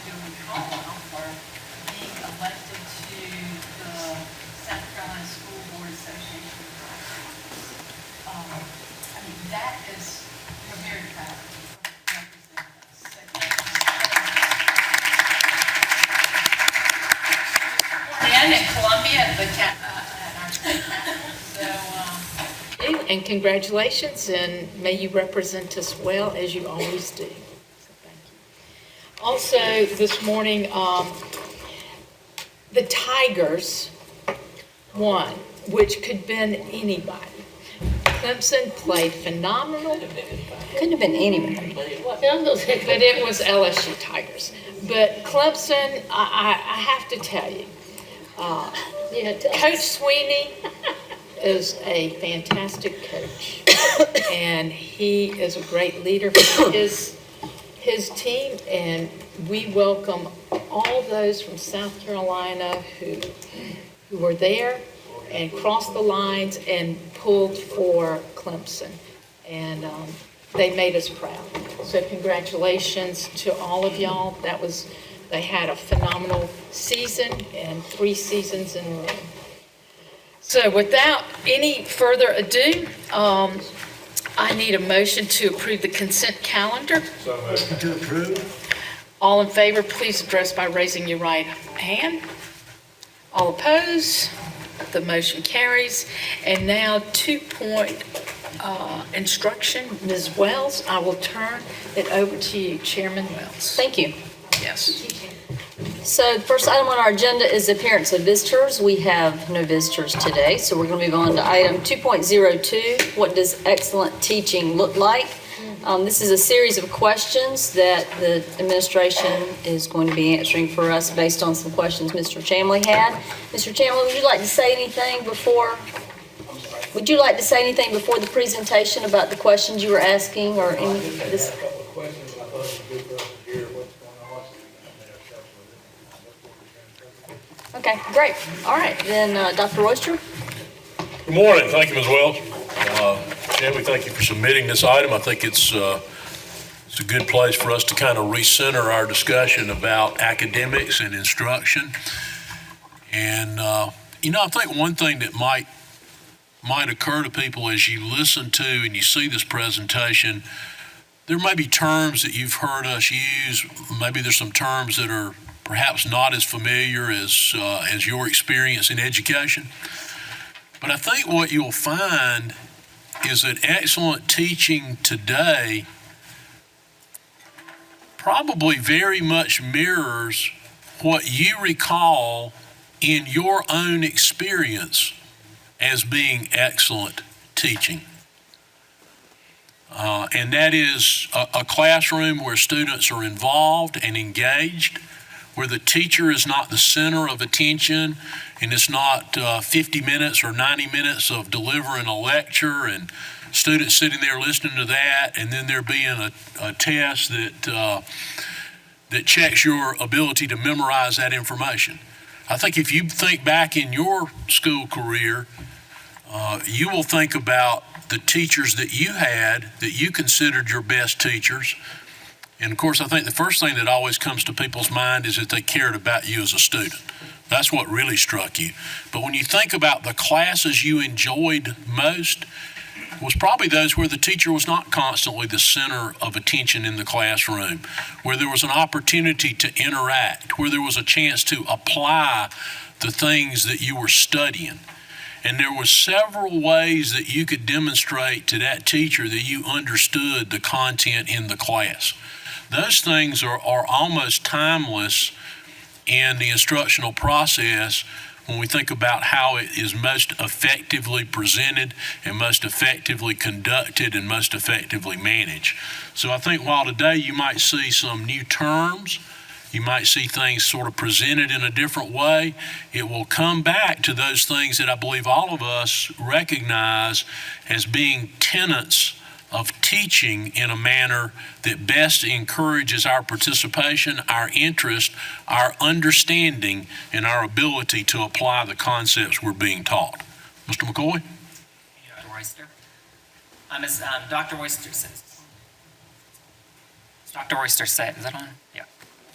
doing call out for being elected to the South Carolina School Board Association. I mean, that is, we're very proud of you for representing us. So thank you. And in Columbia at our state capitol. So, And congratulations, and may you represent us well as you always do. So thank you. Also, this morning, the Tigers won, which could have been anybody. Clemson played phenomenal. Couldn't have been anybody. But it was LSU Tigers. But Clemson, I have to tell you, Coach Sweeney is a fantastic coach, and he is a great leader for his team, and we welcome all those from South Carolina who were there and crossed the lines and pulled for Clemson, and they made us proud. So congratulations to all of y'all. They had a phenomenal season and 3 seasons in a row. So without any further ado, I need a motion to approve the consent calendar. Motion to approve. All in favor, please address by raising your right hand. All opposed? The motion carries. And now 2-point instruction. Ms. Wells, I will turn it over to you, Chairman Wells. Thank you. Yes. So the first item on our agenda is appearance of visitors. We have no visitors today, so we're going to move on to item 2.02. What does excellent teaching look like? This is a series of questions that the administration is going to be answering for us based on some questions Mr. Chamley had. Mr. Chamley, would you like to say anything before? Would you like to say anything before the presentation about the questions you were asking or any of this? A couple of questions, I thought it was good for us to hear what's going on. Okay, great. All right, then Dr. Royster. Good morning. Thank you, Ms. Wells. Chad, we thank you for submitting this item. I think it's a good place for us to kind of recenter our discussion about academics and instruction. And, I think one thing that might occur to people as you listen to and you see this presentation, there may be terms that you've heard us use. Maybe there's some terms that are perhaps not as familiar as your experience in education. But I think what you'll find is that excellent teaching today probably very much mirrors what you recall in your own experience as being excellent teaching. And that is a classroom where students are involved and engaged, where the teacher is not the center of attention, and it's not 50 minutes or 90 minutes of delivering a lecture and students sitting there listening to that, and then there being a test that checks your ability to memorize that information. I think if you think back in your school career, you will think about the teachers that you had that you considered your best teachers. And of course, I think the first thing that always comes to people's mind is that they cared about you as a student. That's what really struck you. But when you think about the classes you enjoyed most, was probably those where the teacher was not constantly the center of attention in the classroom, where there was an opportunity to interact, where there was a chance to apply the things that you were studying. And there were several ways that you could demonstrate to that teacher that you understood the content in the class. Those things are almost timeless in the instructional process when we think about how it is most effectively presented and most effectively conducted and most effectively managed. So I think while today you might see some new terms, you might see things sort of presented in a different way, it will come back to those things that I believe all of us recognize as being tenets of teaching in a manner that best encourages our participation, our interest, our understanding, and our ability to apply the concepts we're being taught. Mr. McCoy? Dr. Royster. As Dr. Royster says, is that on? Yeah,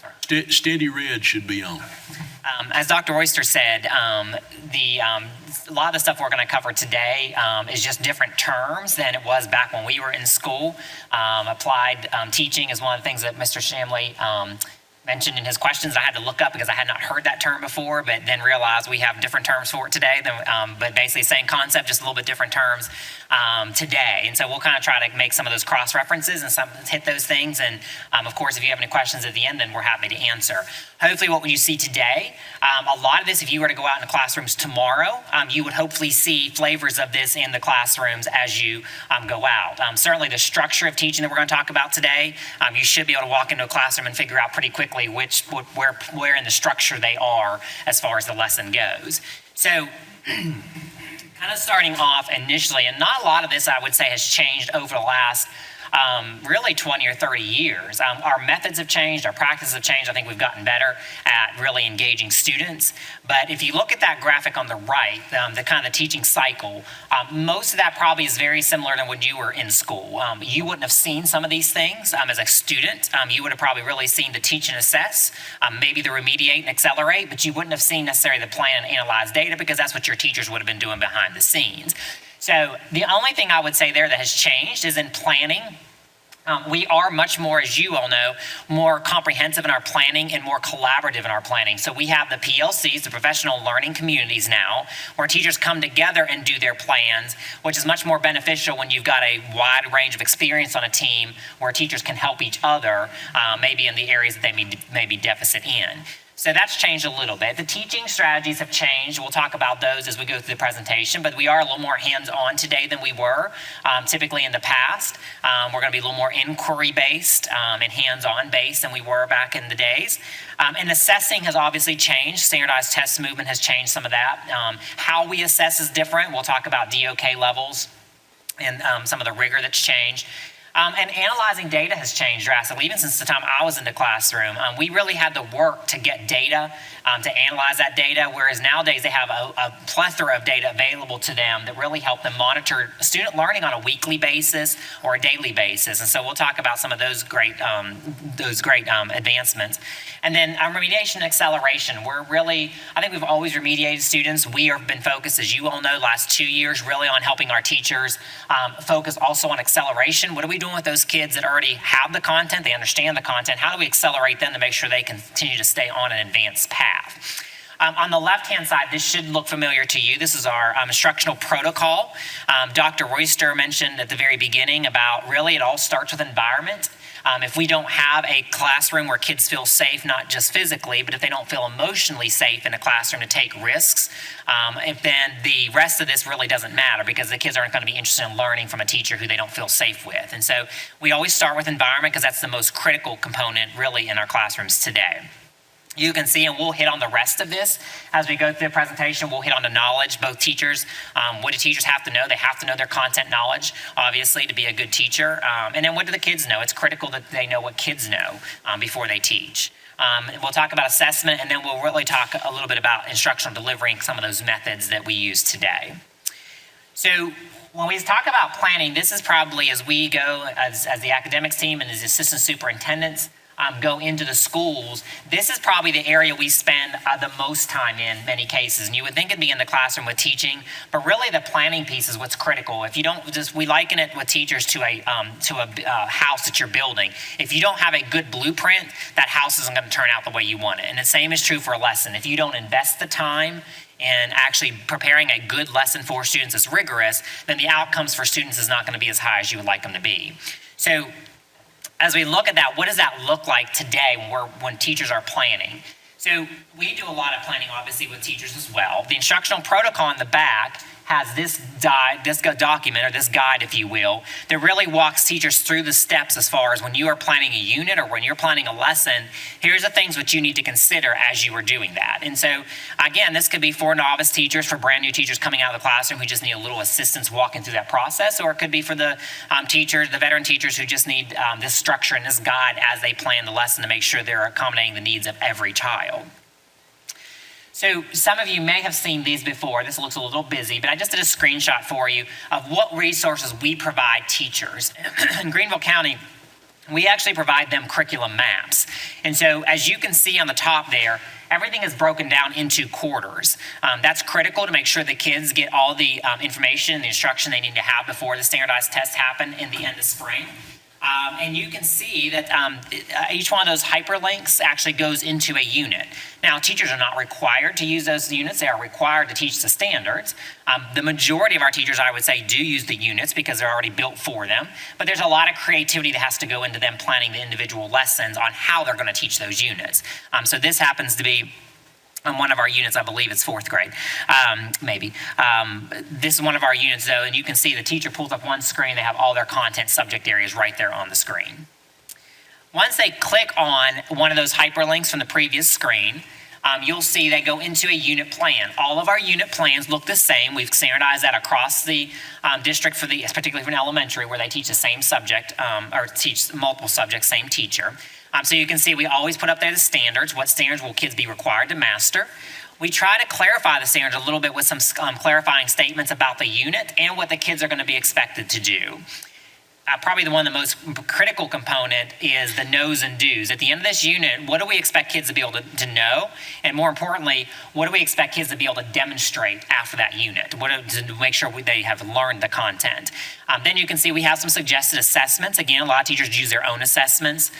sorry. Steady red should be on. As Dr. Oyster said, a lot of the stuff we're going to cover today is just different terms than it was back when we were in school. Applied teaching is one of the things that Mr. Shamley mentioned in his questions. I had to look up because I had not heard that term before, but then realized we have different terms for it today. But basically same concept, just a little bit different terms today. And so we'll kind of try to make some of those cross references and hit those things. And of course, if you have any questions at the end, then we're happy to answer. Hopefully what you see today, a lot of this, if you were to go out in the classrooms tomorrow, you would hopefully see flavors of this in the classrooms as you go out. Certainly the structure of teaching that we're going to talk about today, you should be able to walk into a classroom and figure out pretty quickly where in the structure they are as far as the lesson goes. So kind of starting off initially, and not a lot of this I would say has changed over the last really 20 or 30 years. Our methods have changed, our practices have changed. I think we've gotten better at really engaging students. But if you look at that graphic on the right, the kind of the teaching cycle, most of that probably is very similar to when you were in school. You wouldn't have seen some of these things as a student. You would have probably really seen the teach and assess, maybe the remediate and accelerate, but you wouldn't have seen necessarily the plan and analyze data because that's what your teachers would have been doing behind the scenes. So the only thing I would say there that has changed is in planning. We are much more, as you all know, more comprehensive in our planning and more collaborative in our planning. So we have the PLCs, the professional learning communities now, where teachers come together and do their plans, which is much more beneficial when you've got a wide range of experience on a team where teachers can help each other, maybe in the areas that they may be deficit in. So that's changed a little bit. The teaching strategies have changed. We'll talk about those as we go through the presentation, but we are a little more hands-on today than we were typically in the past. We're going to be a little more inquiry-based and hands-on based than we were back in the days. And assessing has obviously changed. Standardized test movement has changed some of that. How we assess is different. We'll talk about DOK levels and some of the rigor that's changed. And analyzing data has changed drastically, even since the time I was in the classroom. We really had to work to get data, to analyze that data, whereas nowadays they have a plethora of data available to them that really help them monitor student learning on a weekly basis or a daily basis. And so we'll talk about some of those great advancements. And then remediation and acceleration. I think we've always remediated students. We have been focused, as you all know, last 2 years, really on helping our teachers focus also on acceleration. What are we doing with those kids that already have the content, they understand the content? How do we accelerate them to make sure they continue to stay on an advanced path? On the left-hand side, this should look familiar to you. This is our instructional protocol. Dr. Royster mentioned at the very beginning about really it all starts with environment. If we don't have a classroom where kids feel safe, not just physically, but if they don't feel emotionally safe in a classroom to take risks, then the rest of this really doesn't matter because the kids aren't going to be interested in learning from a teacher who they don't feel safe with. And so we always start with environment because that's the most critical component really in our classrooms today. You can see, and we'll hit on the rest of this as we go through the presentation. We'll hit on the knowledge, both teachers. What do teachers have to know? They have to know their content knowledge, obviously, to be a good teacher. And then what do the kids know? It's critical that they know what kids know before they teach. We'll talk about assessment, and then we'll really talk a little bit about instructional delivery and some of those methods that we use today. So when we talk about planning, this is probably as we go as the academics team and as assistant superintendents, go into the schools, this is probably the area we spend the most time in many cases. And you would think it'd be in the classroom with teaching, but really the planning piece is what's critical. If you don't we liken it with teachers to a house that you're building. If you don't have a good blueprint, that house isn't going to turn out the way you want it. And the same is true for a lesson. If you don't invest the time in actually preparing a good lesson for students that's rigorous, then the outcomes for students is not going to be as high as you would like them to be. So as we look at that, what does that look like today when teachers are planning? So we do a lot of planning, obviously, with teachers as well. The instructional protocol in the back has this document, or this guide, if you will, that really walks teachers through the steps as far as when you are planning a unit or when you're planning a lesson, here's the things which you need to consider as you are doing that. And so, again, this could be for novice teachers, for brand new teachers coming out of the classroom who just need a little assistance walking through that process, or it could be for the teachers, the veteran teachers who just need this structure and this guide as they plan the lesson to make sure they're accommodating the needs of every child. So some of you may have seen these before. This looks a little busy, but I just did a screenshot for you of what resources we provide teachers. In Greenville County, we actually provide them curriculum maps. And so as you can see on the top there, everything is broken down into quarters. That's critical to make sure the kids get all the information and the instruction they need to have before the standardized tests happen in the end of spring. And you can see that each one of those hyperlinks actually goes into a unit. Now, teachers are not required to use those units. They are required to teach the standards. The majority of our teachers, I would say, do use the units because they're already built for them. But there's a lot of creativity that has to go into them planning the individual lessons on how they're going to teach those units. So this happens to be on one of our units. I believe it's fourth grade, maybe. This is one of our units, though, and you can see the teacher pulls up one screen. They have all their content subject areas right there on the screen. Once they click on one of those hyperlinks from the previous screen, you'll see they go into a unit plan. All of our unit plans look the same. We've standardized that across the district, particularly for an elementary, where they teach the same subject or teach multiple subjects, same teacher. So you can see we always put up there the standards. What standards will kids be required to master? We try to clarify the standards a little bit with some clarifying statements about the unit and what the kids are going to be expected to do. Probably the most critical component is the knows and do's. At the end of this unit, what do we expect kids to be able to know? And more importantly, what do we expect kids to be able to demonstrate after that unit? To make sure they have learned the content. Then you can see we have some suggested assessments. Again, a lot of teachers use their own assessments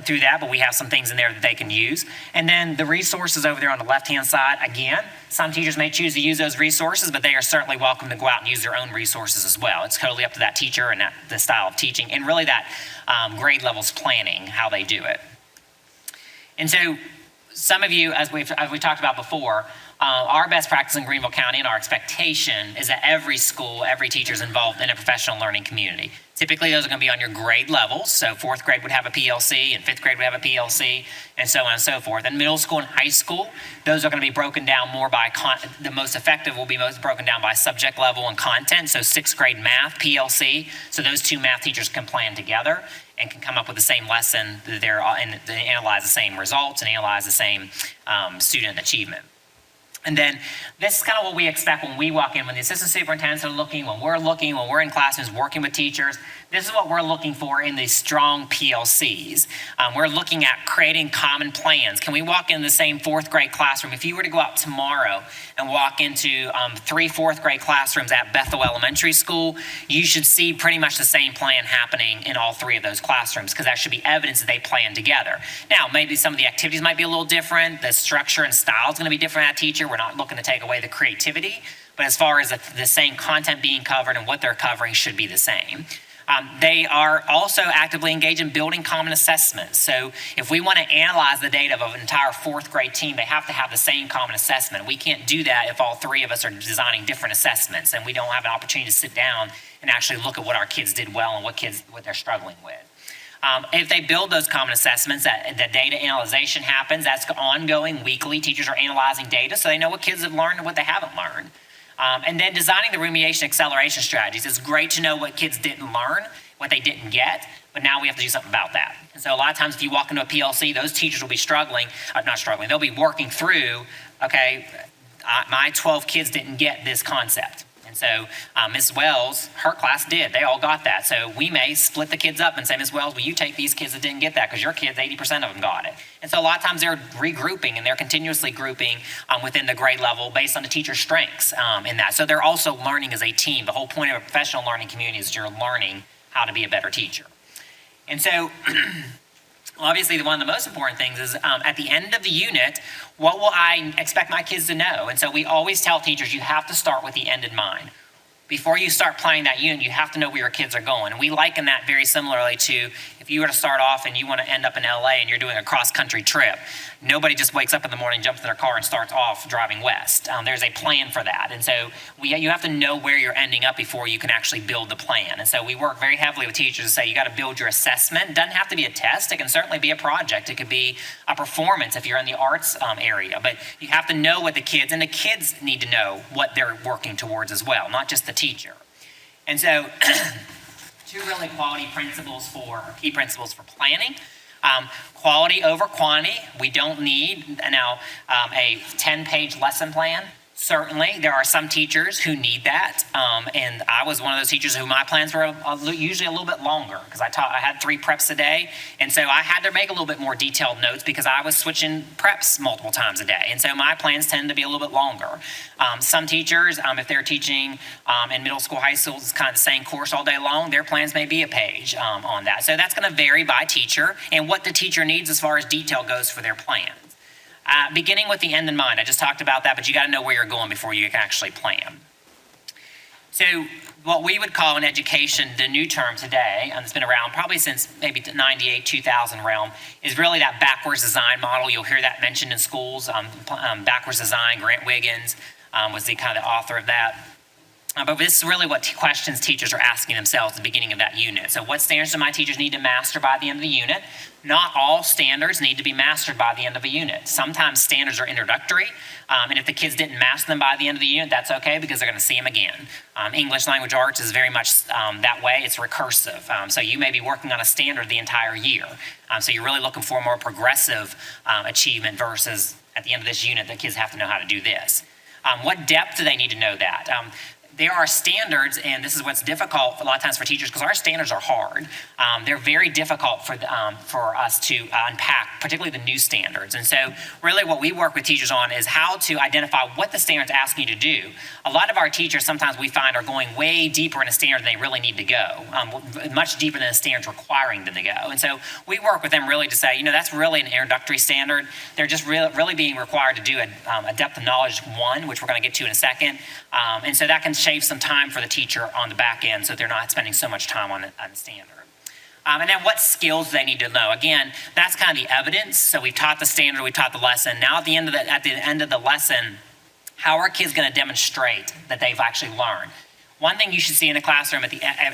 through that, but we have some things in there that they can use. And then the resources over there on the left-hand side, again, some teachers may choose to use those resources, but they are certainly welcome to go out and use their own resources as well. It's totally up to that teacher and the style of teaching, and really that grade levels planning, how they do it. And so some of you, as we talked about before, our best practice in Greenville County and our expectation is that every school, every teacher is involved in a professional learning community. Typically, those are going to be on your grade levels. So fourth grade would have a PLC, and fifth grade would have a PLC, and so on and so forth. And middle school and high school, those are going to be broken down more by, the most effective will be most broken down by subject level and content. So sixth grade math, PLC, so those two math teachers can plan together and can come up with the same lesson, and they analyze the same results and analyze the same student achievement. And then this is kind of what we expect when we walk in, when the assistant superintendents are looking, when we're in classrooms working with teachers. This is what we're looking for in these strong PLCs. We're looking at creating common plans. Can we walk in the same fourth grade classroom? If you were to go out tomorrow and walk into 3 fourth grade classrooms at Bethel Elementary School, you should see pretty much the same plan happening in all 3 of those classrooms, because that should be evidence that they plan together. Now, maybe some of the activities might be a little different. The structure and style is going to be different at teacher. We're not looking to take away the creativity, but as far as the same content being covered and what they're covering should be the same. They are also actively engaged in building common assessments. So if we want to analyze the data of an entire fourth grade team, they have to have the same common assessment. We can't do that if all 3 of us are designing different assessments and we don't have an opportunity to sit down and actually look at what our kids did well and what they're struggling with. If they build those common assessments, the data analyzation happens. That's ongoing, weekly. Teachers are analyzing data so they know what kids have learned and what they haven't learned. And then designing the remediation acceleration strategies. It's great to know what kids didn't learn, what they didn't get, but now we have to do something about that. And so a lot of times if you walk into a PLC, those teachers will be they'll be working through, okay, my 12 kids didn't get this concept. And so Ms. Wells, her class did. They all got that. So we may split the kids up and say, Ms. Wells, will you take these kids that didn't get that? Because your kids, 80% of them got it. And so a lot of times they're regrouping and they're continuously grouping within the grade level based on the teacher's strengths in that. So they're also learning as a team. The whole point of a professional learning community is you're learning how to be a better teacher. And so obviously, one of the most important things is at the end of the unit, what will I expect my kids to know? And so we always tell teachers, you have to start with the end in mind. Before you start planning that unit, you have to know where your kids are going. And we liken that very similarly to if you were to start off and you want to end up in LA and you're doing a cross-country trip. Nobody just wakes up in the morning, jumps in their car, and starts off driving west. There's a plan for that. And so you have to know where you're ending up before you can actually build the plan. And so we work very heavily with teachers to say you got to build your assessment. It doesn't have to be a test. It can certainly be a project. It could be a performance if you're in the arts area. But you have to know what the kids need to know what they're working towards as well, not just the teacher. And so 2 really key principles for planning. Quality over quantity. We don't need now a 10-page lesson plan Certainly, there are some teachers who need that, and I was one of those teachers who my plans were usually a little bit longer because I had 3 preps a day, and so I had to make a little bit more detailed notes because I was switching preps multiple times a day, and so my plans tend to be a little bit longer. Some teachers, if they're teaching in middle school, high school, it's kind of the same course all day long, their plans may be a page on that. So that's going to vary by teacher and what the teacher needs as far as detail goes for their plans. Beginning with the end in mind, I just talked about that, but you got to know where you're going before you can actually plan. So what we would call in education the new term today, and it's been around probably since maybe 98, 2000 realm, is really that backwards design model. You'll hear that mentioned in schools. Backwards design, Grant Wiggins was the kind of the author of that. But this is really what questions teachers are asking themselves at the beginning of that unit. So what standards do my teachers need to master by the end of the unit? Not all standards need to be mastered by the end of a unit. Sometimes standards are introductory, and if the kids didn't master them by the end of the unit, that's okay because they're going to see them again. English language arts is very much that way. It's recursive. So you may be working on a standard the entire year. So you're really looking for more progressive achievement versus at the end of this unit, the kids have to know how to do this. What depth do they need to know that? There are standards, and this is what's difficult a lot of times for teachers because our standards are hard. They're very difficult for us to unpack, particularly the new standards. And so really what we work with teachers on is how to identify what the standards ask you to do. A lot of our teachers sometimes we find are going way deeper in a standard than they really need to go, much deeper than the standard's requiring them to go. And so we work with them really to say, that's really an introductory standard. They're just really being required to do a depth of knowledge 1, which we're going to get to in a second. And so that can save some time for the teacher on the back end so they're not spending so much time on the standard. And then what skills they need to know. Again, that's kind of the evidence. So we've taught the standard, we've taught the lesson. Now at the end of the lesson, how are kids going to demonstrate that they've actually learned? One thing you should see in a classroom at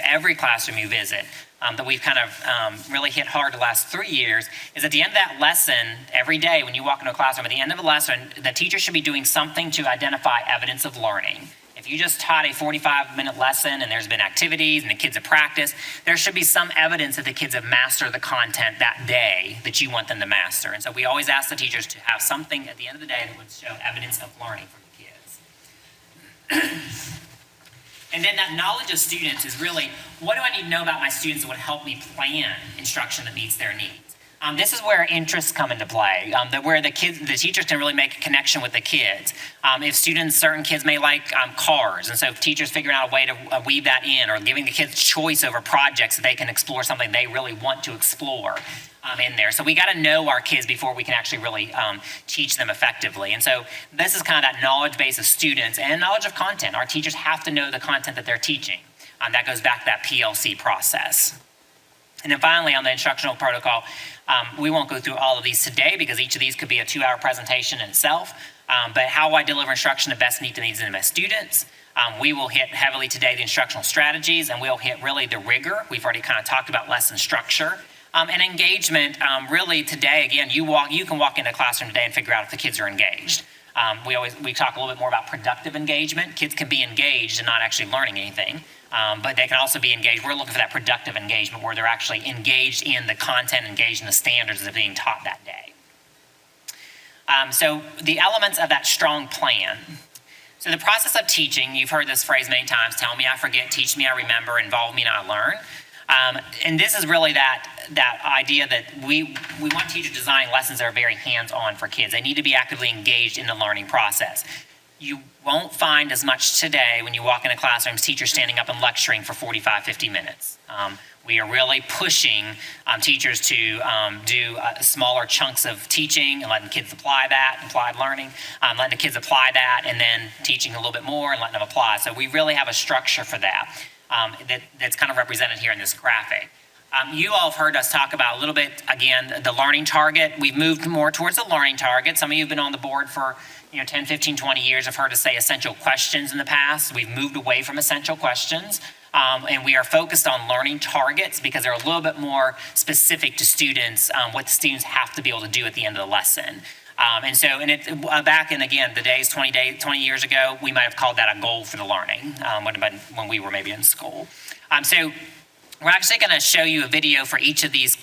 every classroom you visit that we've kind of really hit hard the last 3 years is at the end of that lesson, every day when you walk into a classroom, at the end of the lesson, the teacher should be doing something to identify evidence of learning. If you just taught a 45-minute lesson and there's been activities and the kids have practiced, there should be some evidence that the kids have mastered the content that day that you want them to master. And so we always ask the teachers to have something at the end of the day that would show evidence of learning from the kids. And then that knowledge of students is really, what do I need to know about my students that would help me plan instruction that meets their needs? This is where interests come into play, where the teachers can really make a connection with the kids. If certain kids may like cars, and so teachers figuring out a way to weave that in, or giving the kids choice over projects so they can explore something they really want to explore in there. So we got to know our kids before we can actually really teach them effectively. And so this is kind of that knowledge base of students and knowledge of content. Our teachers have to know the content that they're teaching. That goes back to that PLC process. And then finally, on the instructional protocol, we won't go through all of these today because each of these could be a 2-hour presentation in itself. But how I deliver instruction to best meet the needs of the best students. We will hit heavily today the instructional strategies, and we'll hit really the rigor. We've already kind of talked about lesson structure. And engagement, really today, again, you can walk into a classroom today and figure out if the kids are engaged. We talk a little bit more about productive engagement. Kids can be engaged and not actually learning anything. But they can also be engaged. We're looking for that productive engagement where they're actually engaged in the content, engaged in the standards that are being taught that day. So the elements of that strong plan. So the process of teaching, you've heard this phrase many times, tell me I forget, teach me I remember, involve me and I learn. And this is really that idea that we want teachers to design lessons that are very hands-on for kids. They need to be actively engaged in the learning process. You won't find as much today when you walk into classrooms, teachers standing up and lecturing for 45, 50 minutes. We are really pushing teachers to do smaller chunks of teaching and letting kids apply that, applied learning, letting the kids apply that, and then teaching a little bit more and letting them apply. So we really have a structure for that that's kind of represented here in this graphic. You all have heard us talk about a little bit, again, the learning target. We've moved more towards the learning target. Some of you have been on the board for 10, 15, 20 years. Have heard us say essential questions in the past. We've moved away from essential questions. And we are focused on learning targets because they're a little bit more specific to students, what the students have to be able to do at the end of the lesson. Back in, again, the days 20 years ago, we might have called that a goal for the learning when we were maybe in school. So We're actually going to show you a video for each of these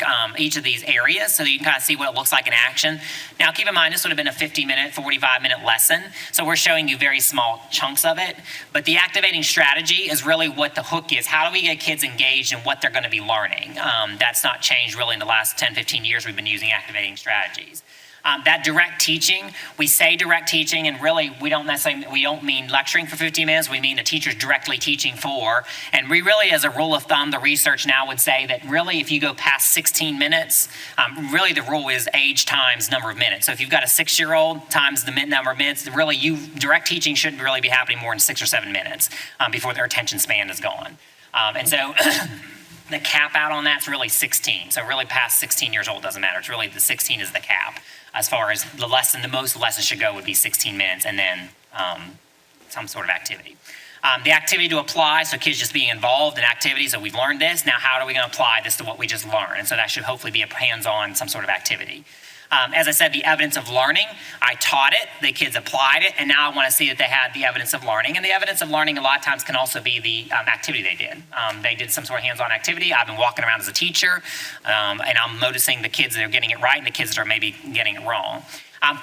areas so that you can kind of see what it looks like in action. Now, keep in mind, this would have been a 50-minute, 45-minute lesson, so we're showing you very small chunks of it. But the activating strategy is really what the hook is. How do we get kids engaged in what they're going to be learning? That's not changed really in the last 10, 15 years we've been using activating strategies. That direct teaching, we say direct teaching, and really we don't mean lecturing for 15 minutes, we mean the teacher's directly teaching for. And we really, as a rule of thumb, the research now would say that really if you go past 16 minutes, really the rule is age times number of minutes. So if you've got a 6-year-old times the number of minutes, really direct teaching shouldn't really be happening more than 6 or 7 minutes before their attention span is gone. And so the cap out on that's really 16. So really past 16 years old doesn't matter. It's really the 16 is the cap. As far as the lesson, the most the lesson should go would be 16 minutes and then some sort of activity. The activity to apply, so kids just being involved in activities, so we've learned this, now how are we going to apply this to what we just learned? And so that should hopefully be a hands-on, some sort of activity. As I said, the evidence of learning, I taught it, the kids applied it, and now I want to see that they had the evidence of learning. And the evidence of learning a lot of times can also be the activity they did. They did some sort of hands-on activity. I've been walking around as a teacher, and I'm noticing the kids that are getting it right and the kids that are maybe getting it wrong.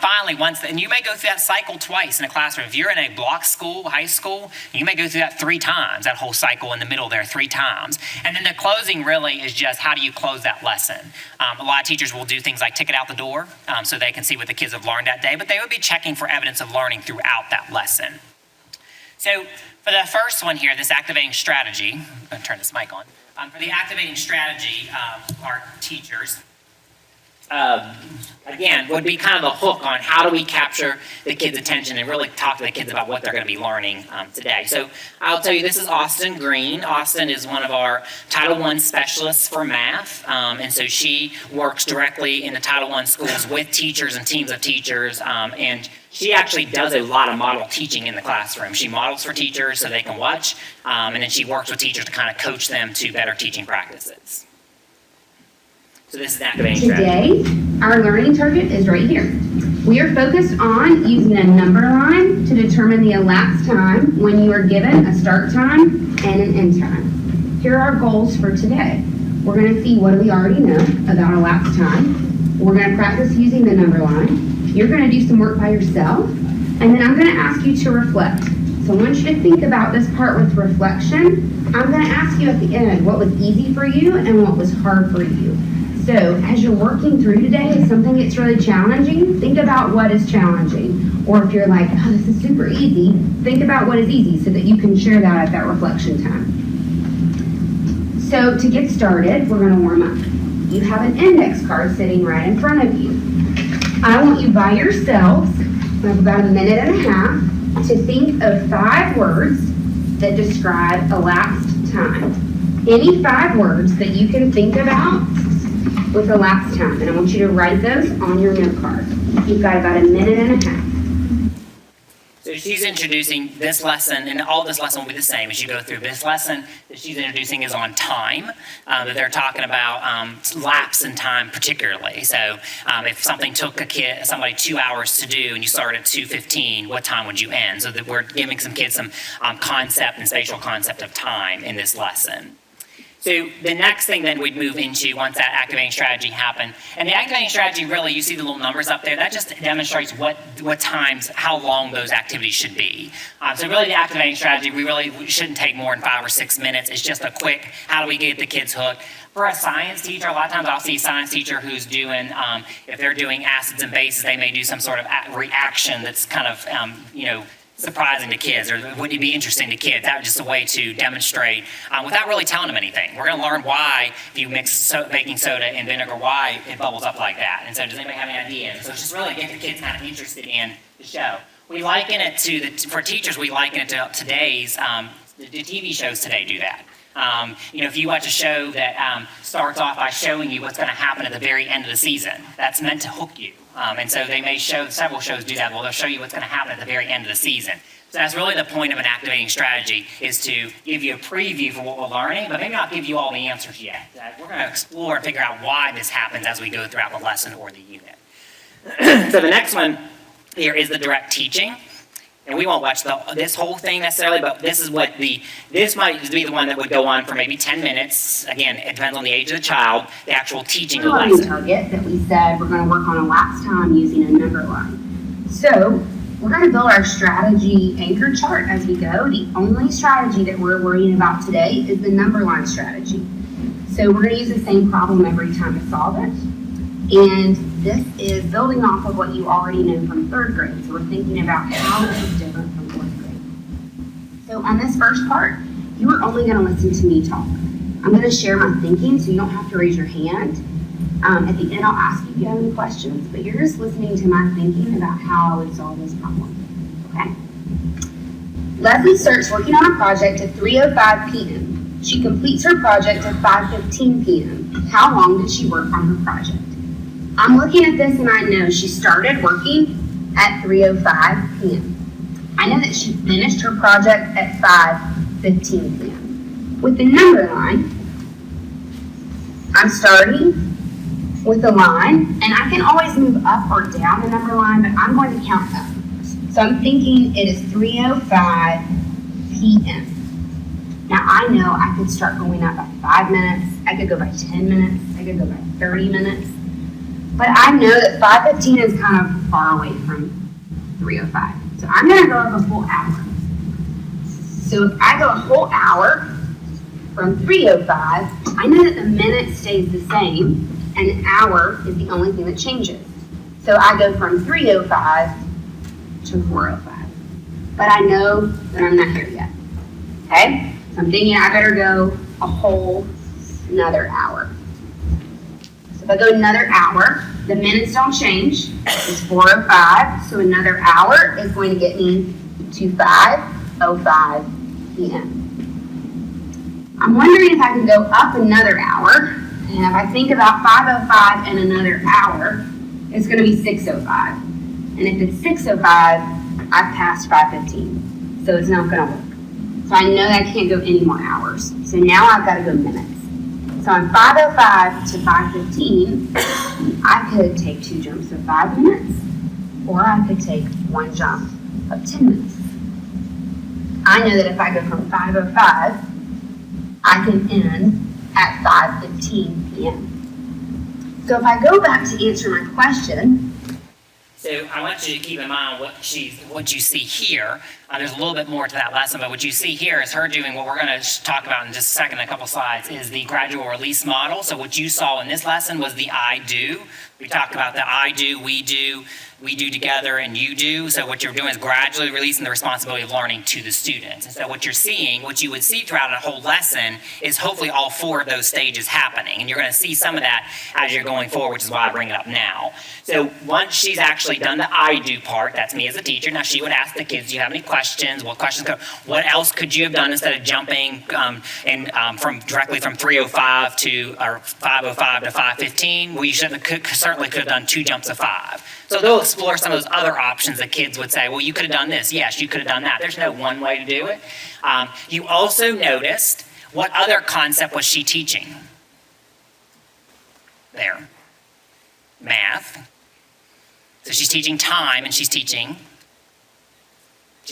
Finally, and you may go through that cycle twice in a classroom. If you're in a block school, high school, you may go through that 3 times, that whole cycle in the middle there 3 times. And then the closing really is just how do you close that lesson? A lot of teachers will do things like tick it out the door so they can see what the kids have learned that day, but they would be checking for evidence of learning throughout that lesson. So for the first one here, this activating strategy, I'm going to turn this mic on. For the activating strategy, our teachers, again, would be kind of a hook on how do we capture the kids' attention and really talk to the kids about what they're going to be learning today. So I'll tell you, this is Austin Green. Austin is one of our Title I specialists for math, and so she works directly in the Title I schools with teachers and teams of teachers, and she actually does a lot of model teaching in the classroom. She models for teachers so they can watch, and then she works with teachers to kind of coach them to better teaching practices. So this is activating strategy. Today, our learning target is right here. We are focused on using a number line to determine the elapsed time when you are given a start time and an end time. Here are our goals for today. We're going to see what do we already know about elapsed time. We're going to practice using the number line. You're going to do some work by yourself, and then I'm going to ask you to reflect. So I want you to think about this part with reflection. I'm going to ask you at the end what was easy for you and what was hard for you. So as you're working through today, if something gets really challenging, think about what is challenging. Or if you're like, oh, this is super easy, think about what is easy so that you can share that at that reflection time. So to get started, we're going to warm up. You have an index card sitting right in front of you. I want you by yourselves, we have about a minute and a half, to think of 5 words that describe elapsed time. Any 5 words that you can think about with elapsed time, and I want you to write those on your note card. You've got about a minute and a half. So she's introducing this lesson, and all this lesson will be the same as you go through. This lesson that she's introducing is on time, that they're talking about lapse in time particularly. So if something took somebody 2 hours to do and you start at 2:15, what time would you end? So that we're giving some kids some concept and spatial concept of time in this lesson. So the next thing then we'd move into once that activating strategy happened. And the activating strategy really, you see the little numbers up there, that just demonstrates what times, how long those activities should be. So really the activating strategy, we shouldn't take more than 5 or 6 minutes. It's just a quick, how do we get the kids hooked? For a science teacher, a lot of times I'll see a science teacher who's doing, if they're doing acids and bases, they may do some sort of reaction that's kind of, surprising to kids, or would it be interesting to kids? That was just a way to demonstrate without really telling them anything. We're going to learn why, if you mix baking soda and vinegar, why it bubbles up like that. And so does anybody have any ideas? So it's just really get the kids kind of interested in the show. We liken it for teachers, we liken it to today's, the TV shows today do that. If you watch a show that starts off by showing you what's going to happen at the very end of the season, that's meant to hook you. And so they may several shows do that. Well, they'll show you what's going to happen at the very end of the season. So that's really the point of an activating strategy, is to give you a preview for what we're learning, but maybe not give you all the answers yet. We're going to explore and figure out why this happens as we go throughout the lesson or the unit. So the next one here is the direct teaching. And we won't watch this whole thing necessarily, but this might be the one that would go on for maybe 10 minutes. Again, it depends on the age of the child, the actual teaching of the learning lesson. target that we said we're going to work on elapsed time using a number line. So we're going to build our strategy anchor chart as we go. The only strategy that we're worrying about today is the number line strategy. So we're going to use the same problem every time to solve it. And this is building off of what you already know from third grade. So we're thinking about how this is different from fourth grade. So on this first part, you are only going to listen to me talk. I'm going to share my thinking, so you don't have to raise your hand. At the end, I'll ask you if you have any questions, but you're just listening to my thinking about how I would solve this problem. Okay? Leslie starts working on a project at 3:05 p.m. She completes her project at 5:15 p.m. How long did she work on her project? I'm looking at this and I know she started working at 3:05 p.m. I know that she finished her project at 5:15 p.m. With the number line, I'm starting with a line, and I can always move up or down the number line, but I'm going to count up. So I'm thinking it is 3:05 p.m. Now I know I could start going up by 5 minutes, I could go by 10 minutes, I could go by 30 minutes. But I know that 5:15 is kind of far away from 3:05. So I'm going to go up a full hour. So if I go a whole hour from 3:05, I know that the minute stays the same and an hour is the only thing that changes. So I go from 3:05 to 4:05. But I know that I'm not here yet. Okay? So I'm thinking I better go a whole another hour. If I go another hour, the minutes don't change. It's 4:05, so another hour is going to get me to 5:05 p.m. I'm wondering if I can go up another hour, and if I think about 5:05 and another hour, it's going to be 6:05. And if it's 6:05, I've passed 5:15, so it's not going to work. So I know that I can't go any more hours. So now I've got to go minutes. So on 5:05 to 5:15, I could take 2 jumps of 5 minutes, or I could take 1 jump of 10 minutes. I know that if I go from 5:05, I can end at 5:15 p.m. So if I go back to answer my question. So I want you to keep in mind what you see here. There's a little bit more to that lesson, but what you see here is her doing what we're going to talk about in just a second, a couple slides, is the gradual release model. So what you saw in this lesson was the I do. We talked about the I do, we do together, and you do. So what you're doing is gradually releasing the responsibility of learning to the students. And so what you're seeing, what you would see throughout a whole lesson, is hopefully all 4 of those stages happening. And you're going to see some of that as you're going forward, which is why I bring it up now. So once she's actually done the I do part, that's me as a teacher. Now she would ask the kids, do you have any questions? What questions go? What else could you have done instead of jumping from directly from 3:05 to or 5:05 to 5:15? Well, you certainly could have done 2 jumps of 5. So they'll explore some of those other options that kids would say, well, you could have done this. Yes, you could have done that. There's no one way to do it. You also noticed, what other concept was she teaching? There. Math. So she's teaching time, and she's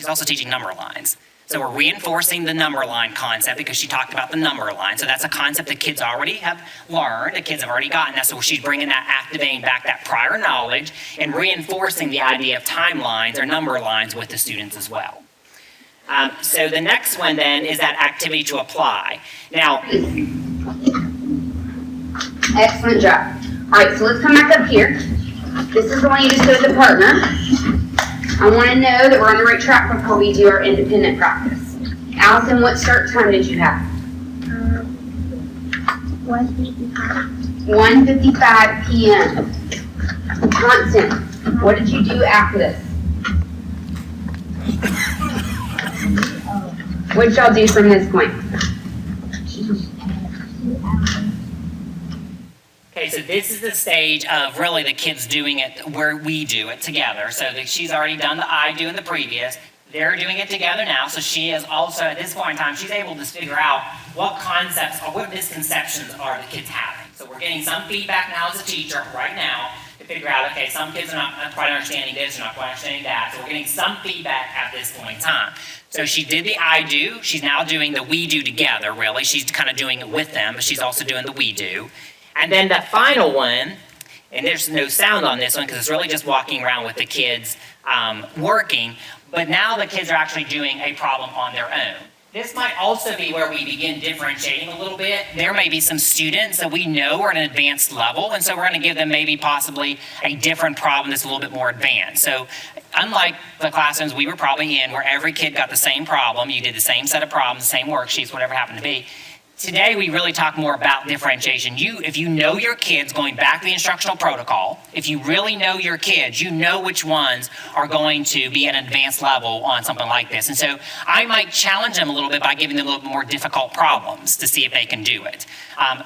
also teaching number lines. So we're reinforcing the number line concept because she talked about the number line. So that's a concept that kids already have learned, that kids have already gotten that. So she's bringing that, activating back that prior knowledge and reinforcing the idea of timelines or number lines with the students as well. So the next one then is that activity to apply. Now, Excellent job. All right, so let's come back up here. This is the one you just did with the partner. I want to know that we're on the right track before we do our independent practice. Allison, what start time did you have? 1:55 p.m. Constant, what did you do after this? What did y'all do from this point? okay, so this is the stage of really the kids doing it where we do it together. So she's already done the I do in the previous. They're doing it together now. So she is also, at this point in time, she's able to figure out what concepts or what misconceptions are the kids having. So we're getting some feedback now as a teacher right now to figure out, okay, some kids are not quite understanding this, they're not quite understanding that, so we're getting some feedback at this point in time. So she did the I do, she's now doing the we do together, really. She's kind of doing it with them, but she's also doing the we do. And then the final one, and there's no sound on this one because it's really just walking around with the kids working, but now the kids are actually doing a problem on their own. This might also be where we begin differentiating a little bit. There may be some students that we know are at an advanced level, and so we're going to give them maybe possibly a different problem that's a little bit more advanced. So unlike the classrooms we were probably in where every kid got the same problem, you did the same set of problems, the same worksheets, whatever it happened to be, today we really talk more about differentiation. If you know your kids, going back to the instructional protocol, if you really know your kids, you know which ones are going to be at an advanced level on something like this. And so I might challenge them a little bit by giving them a little bit more difficult problems to see if they can do it.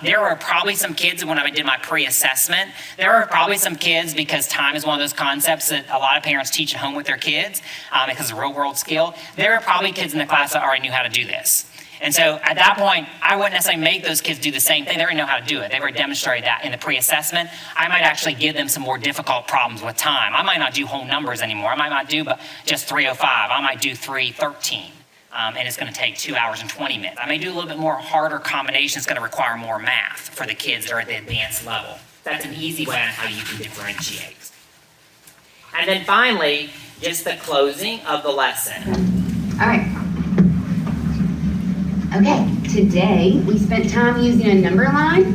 There are probably some kids, when I did my pre-assessment, there are probably some kids, because time is one of those concepts that a lot of parents teach at home with their kids, because it's a real world skill. There are probably kids in the class that already knew how to do this. And so at that point, I wouldn't necessarily make those kids do the same thing. They already know how to do it. They've already demonstrated that in the pre-assessment. I might actually give them some more difficult problems with time. I might not do whole numbers anymore. I might not do just 305. I might do 313. And it's going to take 2 hours and 20 minutes. I may do a little bit more harder combinations. It's going to require more math for the kids that are at the advanced level. That's an easy way on how you can differentiate. And then finally, just the closing of the lesson. All right. Okay, today we spent time using a number line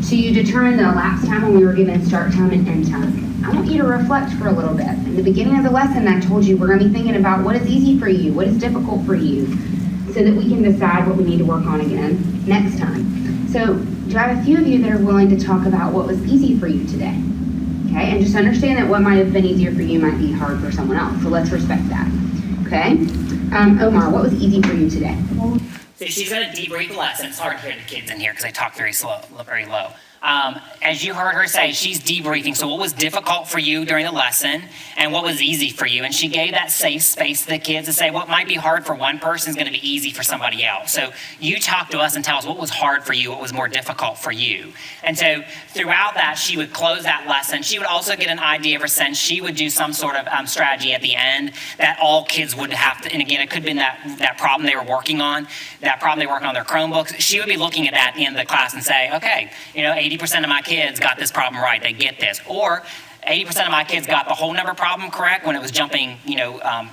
to determine the elapsed time when we were given start time and end time. I want you to reflect for a little bit. In the beginning of the lesson, I told you we're going to be thinking about what is easy for you, what is difficult for you, so that we can decide what we need to work on again next time. So, do I have a few of you that are willing to talk about what was easy for you today? Okay, and just understand that what might have been easier for you might be hard for someone else, so let's respect that. Okay? Omar, what was easy for you today? So she's going to debrief the lesson. It's hard to hear the kids in here because they talk very slow, very low. As you heard her say, she's debriefing. So what was difficult for you during the lesson and what was easy for you? And she gave that safe space to the kids to say what might be hard for one person is going to be easy for somebody else. So you talk to us and tell us what was hard for you, what was more difficult for you. And so throughout that, she would close that lesson. She would also get an idea of her sense. She would do some sort of strategy at the end that all kids would have to, and again, it could have been that problem they were working on, that problem they were working on their Chromebooks. She would be looking at that in the class and say, okay, 80% of my kids got this problem right, they get this. Or 80% of my kids got the whole number problem correct when it was jumping,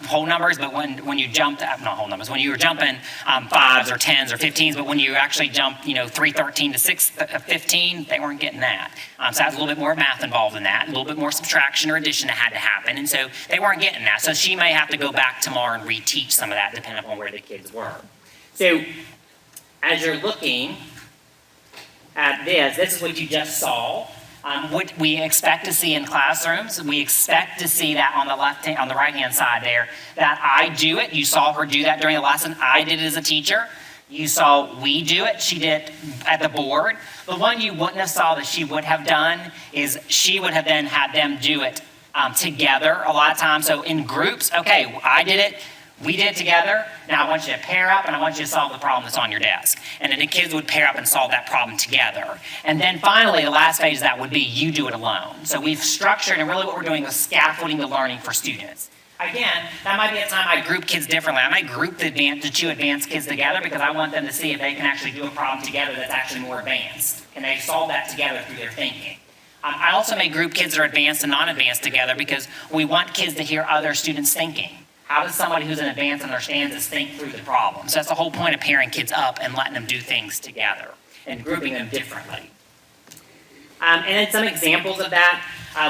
whole numbers, but when you jumped, not whole numbers, when you were jumping 5s or 10s or 15s, but when you actually jumped, 313 to 615, they weren't getting that. So there's a little bit more math involved in that, a little bit more subtraction or addition that had to happen, and so they weren't getting that. So she may have to go back tomorrow and reteach some of that depending upon where the kids were. So as you're looking at this is what you just saw. What we expect to see in classrooms, we expect to see that on the right-hand side there, that I do it. You saw her do that during the lesson. I did it as a teacher. You saw we do it. She did it at the board. The one you wouldn't have saw that she would have done is she would have then had them do it together a lot of times. So in groups, okay, I did it. We did it together. Now I want you to pair up and I want you to solve the problem that's on your desk. And then the kids would pair up and solve that problem together. And then finally, the last phase of that would be you do it alone. So we've structured, and really what we're doing is scaffolding the learning for students. Again, that might be a time I group kids differently. I might group the two advanced kids together because I want them to see if they can actually do a problem together that's actually more advanced. And they solve that together through their thinking. I also may group kids that are advanced and non-advanced together because we want kids to hear other students thinking. How does somebody who's in advance understands this think through the problem? So that's the whole point of pairing kids up and letting them do things together and grouping them differently. And then some examples of that,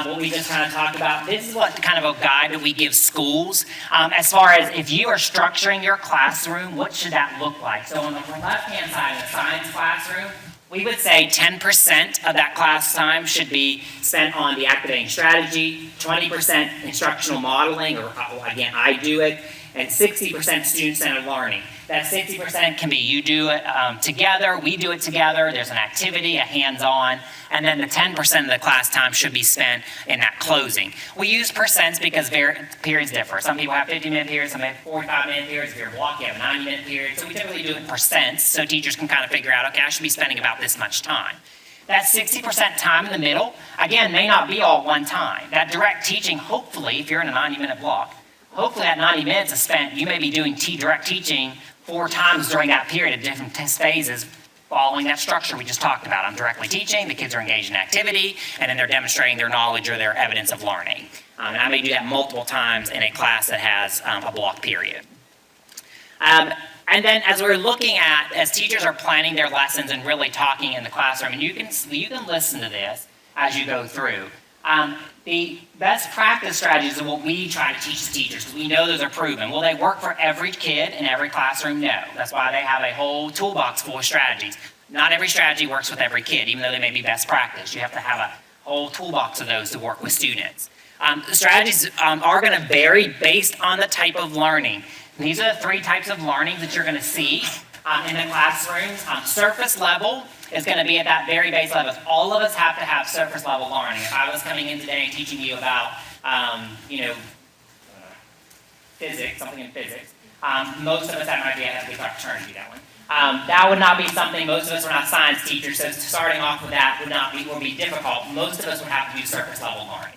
what we just kind of talked about. This is what kind of a guide that we give schools. As far as if you are structuring your classroom, what should that look like? So on the left-hand side of the science classroom, we would say 10% of that class time should be spent on the activating strategy, 20% instructional modeling, or again, I do it, and 60% student-centered learning. That 60% can be you do it together, we do it together, there's an activity, a hands-on, and then the 10% of the class time should be spent in that closing. We use percents because periods differ. Some people have 50-minute periods, some have 45-minute periods. If you're a block, you have a 90-minute period. So we typically do it in percents so teachers can kind of figure out, okay, I should be spending about this much time. That 60% time in the middle, again, may not be all at one time. That direct teaching, hopefully, if you're in a 90-minute block, hopefully that 90 minutes is spent, you may be doing direct teaching 4 times during that period at different test phases, following that structure we just talked about. I'm directly teaching, the kids are engaged in activity, and then they're demonstrating their knowledge or their evidence of learning. And I may do that multiple times in a class that has a block period. And then as we're looking at, as teachers are planning their lessons and really talking in the classroom, and you can listen to this as you go through. The best practice strategies are what we try to teach the teachers, because we know those are proven. Will they work for every kid in every classroom? No. That's why they have a whole toolbox full of strategies. Not every strategy works with every kid, even though they may be best practice. You have to have a whole toolbox of those to work with students. The strategies are going to vary based on the type of learning. These are the 3 types of learning that you're going to see in the classrooms. Surface level is going to be at that very base level. All of us have to have surface level learning. If I was coming in today and teaching you about, physics, something in physics, most of us, that might be, I have to be Dr. Turner to do that one. That would not be something, most of us are not science teachers, so starting off with that would be difficult. Most of us would have to do surface level learning.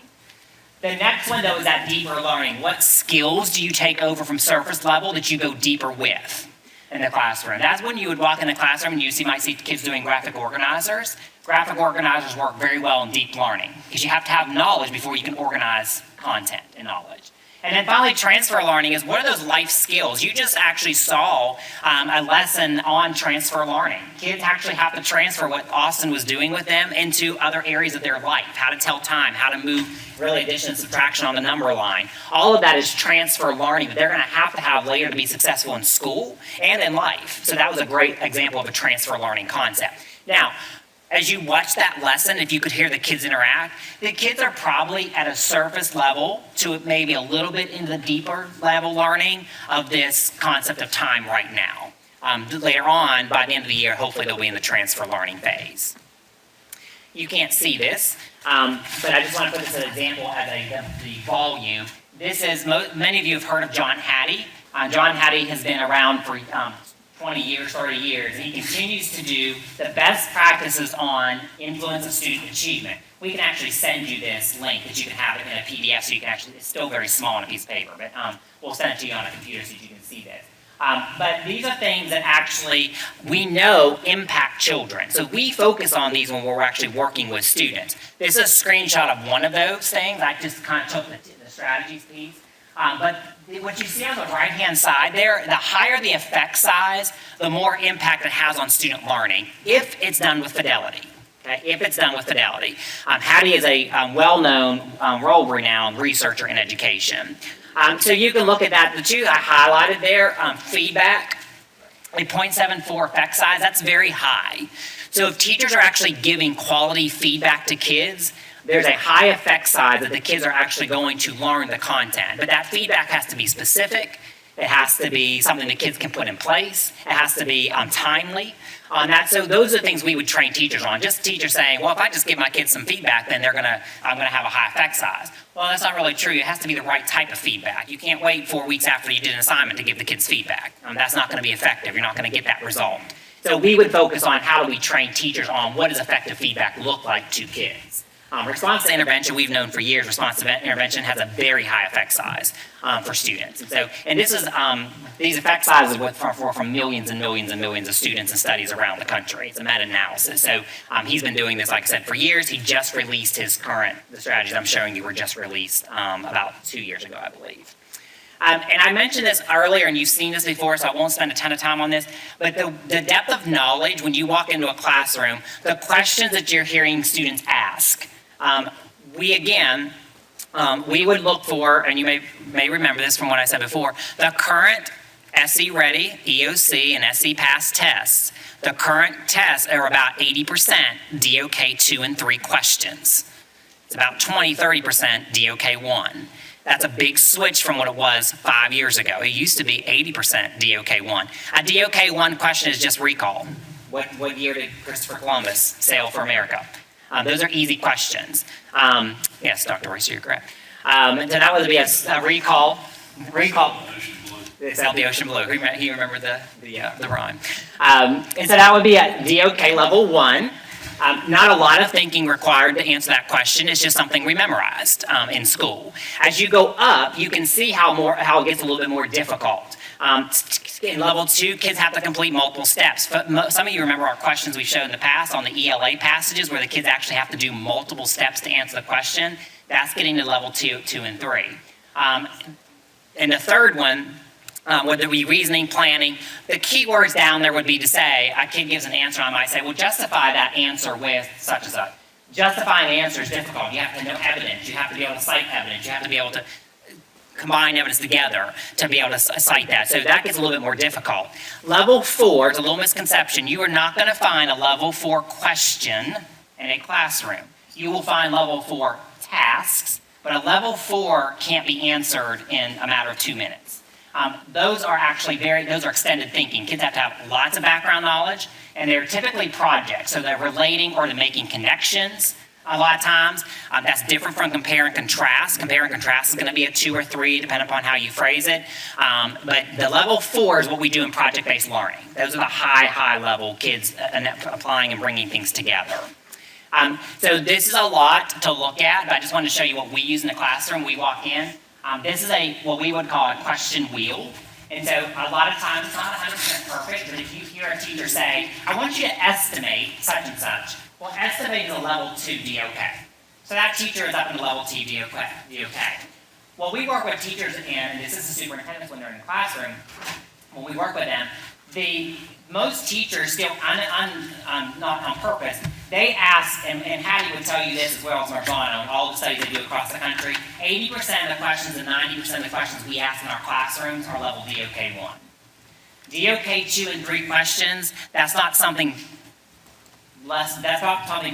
The next one, though, is that deeper learning. What skills do you take over from surface level that you go deeper with in the classroom? That's when you would walk in the classroom and you might see kids doing graphic organizers. Graphic organizers work very well in deep learning because you have to have knowledge before you can organize content and knowledge. And then finally, transfer learning is what are those life skills? You just actually saw a lesson on transfer learning. Kids actually have to transfer what Austin was doing with them into other areas of their life. How to tell time, how to move really addition and subtraction on the number line. All of that is transfer learning that they're going to have later to be successful in school and in life. So that was a great example of a transfer learning concept. Now, as you watch that lesson, if you could hear the kids interact, the kids are probably at a surface level to maybe a little bit in the deeper level learning of this concept of time right now. Later on, by the end of the year, hopefully they'll be in the transfer learning phase. You can't see this, but I just want to put this as an example as the volume. This is, many of you have heard of John Hattie. John Hattie has been around for 20 years, 30 years, and he continues to do the best practices on influence of student achievement. We can actually send you this link that you can have it in a PDF so you can actually, it's still very small on a piece of paper, but we'll send it to you on a computer so you can see this. But these are things that actually we know impact children. So we focus on these when we're actually working with students. This is a screenshot of one of those things. I just kind of took the strategies piece. But what you see on the right-hand side there, the higher the effect size, the more impact it has on student learning, if it's done with fidelity. Okay? If it's done with fidelity. Hattie is a well-known, world-renowned researcher in education. So you can look at that. The 2 I highlighted there, feedback, a 0.74 effect size, that's very high. So if teachers are actually giving quality feedback to kids, there's a high effect size that the kids are actually going to learn the content. But that feedback has to be specific. It has to be something the kids can put in place. It has to be timely. So those are the things we would train teachers on. Just teachers saying, well, if I just give my kids some feedback, then I'm going to have a high effect size. Well, that's not really true. It has to be the right type of feedback. You can't wait 4 weeks after you did an assignment to give the kids feedback. That's not going to be effective. You're not going to get that result. So we would focus on how do we train teachers on what does effective feedback look like to kids. Response to intervention, we've known for years, response to intervention has a very high effect size for students. And this is, these effect sizes from millions and millions and millions of students and studies around the country. It's a meta-analysis. So he's been doing this, like I said, for years. He just released the strategies I'm showing you were just released about 2 years ago, I believe. And I mentioned this earlier, and you've seen this before, so I won't spend a ton of time on this, but the depth of knowledge when you walk into a classroom, the questions that you're hearing students ask, we would look for, and you may remember this from what I said before, the current SE Ready, EOC, and SE Pass tests. The current tests are about 80% DOK 2 and 3 questions. It's about 20-30% DOK 1. That's a big switch from what it was 5 years ago. It used to be 80% DOK 1. A DOK 1 question is just recall. What year did Christopher Columbus sail for America? Those are easy questions. Yes, Dr. Royce, you're correct. And so that would be a recall. It's out the ocean blue. He remembered the rhyme. And so that would be at DOK level 1. Not a lot of thinking required to answer that question. It's just something we memorized in school. As you go up, you can see how it gets a little bit more difficult. In level 2, kids have to complete multiple steps. But some of you remember our questions we showed in the past on the ELA passages where the kids actually have to do multiple steps to answer the question. That's getting to level 2 and 3. And the third one, would there be reasoning, planning? The key words down there would be to say, a kid gives an answer, and I might say, well, justify that answer with such and such. Justifying the answer is difficult. You have to know evidence. You have to be able to cite evidence. You have to be able to combine evidence together to be able to cite that. So that gets a little bit more difficult. Level 4, it's a little misconception. You are not going to find a level 4 question in a classroom. You will find level 4 tasks, but a level 4 can't be answered in a matter of 2 minutes. Those are actually those are extended thinking. Kids have to have lots of background knowledge, and they're typically projects. So they're relating or they're making connections a lot of times. That's different from compare and contrast. Compare and contrast is going to be a 2 or 3, depending upon how you phrase it. But the level 4 is what we do in project-based learning. Those are the high level kids applying and bringing things together. So this is a lot to look at, but I just wanted to show you what we use in the classroom. We walk in. This is what we would call a question wheel. And so a lot of times it's not 100% perfect, but if you hear a teacher say, I want you to estimate such and such, well, estimate is a level 2 DOK. So that teacher is up in the level 2 DOK. Well, we work with teachers, and this is the superintendents when they're in the classroom, when we work with them, most teachers still, not on purpose, they ask, and Hattie would tell you this as well as Marjana on all the studies they do across the country, 80% of the questions and 90% of the questions we ask in our classrooms are level DOK 1. DOK 2 and 3 questions, that's not something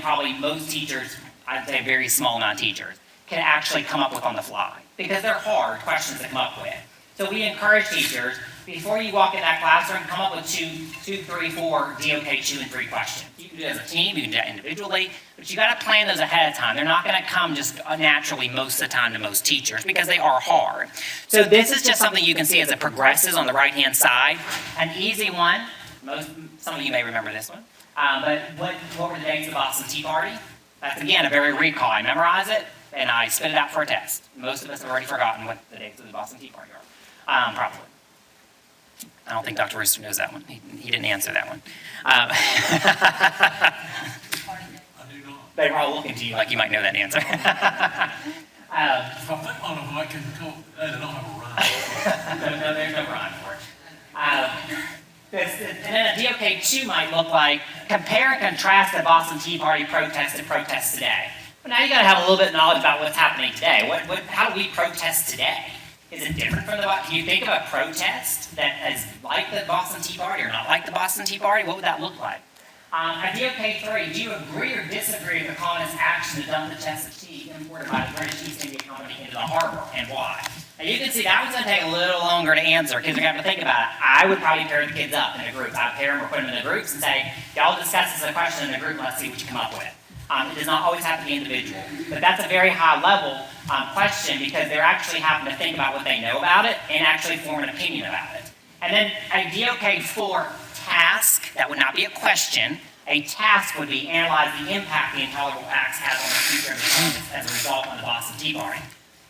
probably most teachers, I'd say very small amount of teachers, can actually come up with on the fly, because they're hard questions to come up with. So we encourage teachers, before you walk in that classroom, come up with 2, 3, 4 DOK 2 and 3 questions. You can do it as a team, you can do it individually, but you got to plan those ahead of time. They're not going to come just naturally most of the time to most teachers because they are hard. So this is just something you can see as it progresses on the right-hand side. An easy one, some of you may remember this one, but what were the dates of the Boston Tea Party? That's, again, a very recall. I memorize it, and I spit it out for a test. Most of us have already forgotten what the dates of the Boston Tea Party are, probably. I don't think Dr. Rooster knows that one. He didn't answer that one. I do not. They were all looking to you like you might know that answer. If I think on them, I can come, they don't have a rhyme. No, there's no rhyme for it. And then a DOK 2 might look like, compare and contrast the Boston Tea Party protest to protests today. But now you got to have a little bit of knowledge about what's happening today. How do we protest today? Is it different from can you think of a protest that is like the Boston Tea Party or not like the Boston Tea Party? What would that look like? A DOK 3, do you agree or disagree with the colonists' action to dump the chest of tea imported by the British East India Company into the harbor, and why? Now you can see that one's going to take a little longer to answer. Kids are going to have to think about it. I would probably pair the kids up in a group. I'd pair them or put them in the groups and say, y'all discuss this as a question in the group, let's see what you come up with. It does not always have to be individual. But that's a very high level question because they're actually having to think about what they know about it and actually form an opinion about it. And then a DOK 4 task, that would not be a question. A task would be analyze the impact the intolerable acts have on the future of the students as a result of the Boston Tea Party.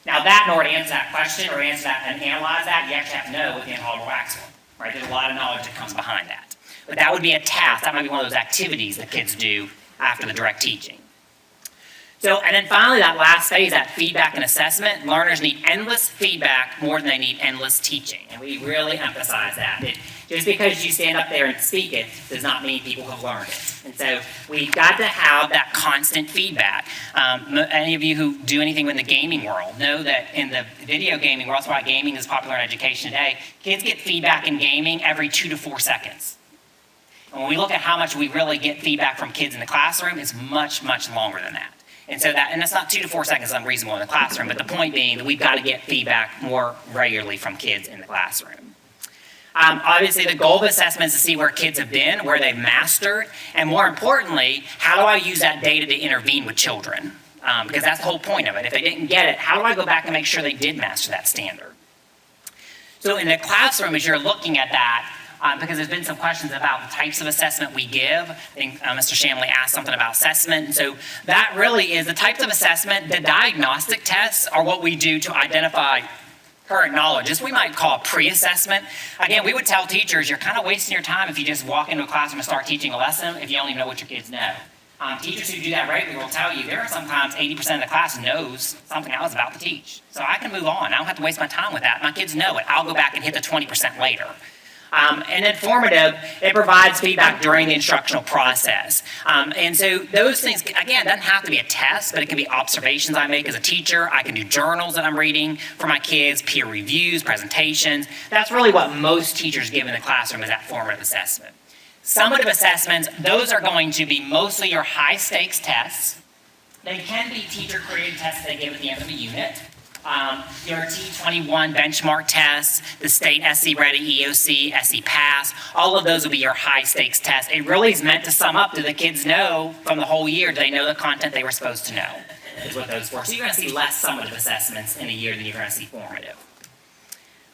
Now that, in order to answer that question or answer that and analyze that, you actually have to know what the intolerable acts were. Right? There's a lot of knowledge that comes behind that. But that would be a task. That might be one of those activities that kids do after the direct teaching. So, and then finally, that last phase, that feedback and assessment, learners need endless feedback more than they need endless teaching. And we really emphasize that. Just because you stand up there and speak it does not mean people have learned it. And so we've got to have that constant feedback. Any of you who do anything in the gaming world know that in the video gaming world, that's why gaming is popular in education today, kids get feedback in gaming every 2 to 4 seconds. And when we look at how much we really get feedback from kids in the classroom, it's much, much longer than that. And so that's not 2 to 4 seconds unreasonable in the classroom, but the point being that we've got to get feedback more regularly from kids in the classroom. Obviously, the goal of assessment is to see where kids have been, where they've mastered, and more importantly, how do I use that data to intervene with children? Because that's the whole point of it. If they didn't get it, how do I go back and make sure they did master that standard? So in the classroom, as you're looking at that, because there's been some questions about the types of assessment we give. I think Mr. Shamley asked something about assessment. And so that really is the types of assessment. The diagnostic tests are what we do to identify current knowledge. This we might call a pre-assessment. Again, we would tell teachers, you're kind of wasting your time if you just walk into a classroom and start teaching a lesson if you don't even know what your kids know. Teachers who do that regularly will tell you there are sometimes 80% of the class knows something I was about to teach. So I can move on. I don't have to waste my time with that. My kids know it. I'll go back and hit the 20% later. And then formative, it provides feedback during the instructional process. And so those things, again, doesn't have to be a test, but it can be observations I make as a teacher. I can do journals that I'm reading for my kids, peer reviews, presentations. That's really what most teachers give in the classroom is that formative assessment. Summative assessments, those are going to be mostly your high-stakes tests. They can be teacher-created tests they give at the end of the unit. Your T21 benchmark tests, the state SC Ready, EOC, SC Pass, all of those will be your high-stakes tests. It really is meant to sum up, do the kids know from the whole year, do they know the content they were supposed to know, is what those were. So you're going to see less summative assessments in a year than you're going to see formative.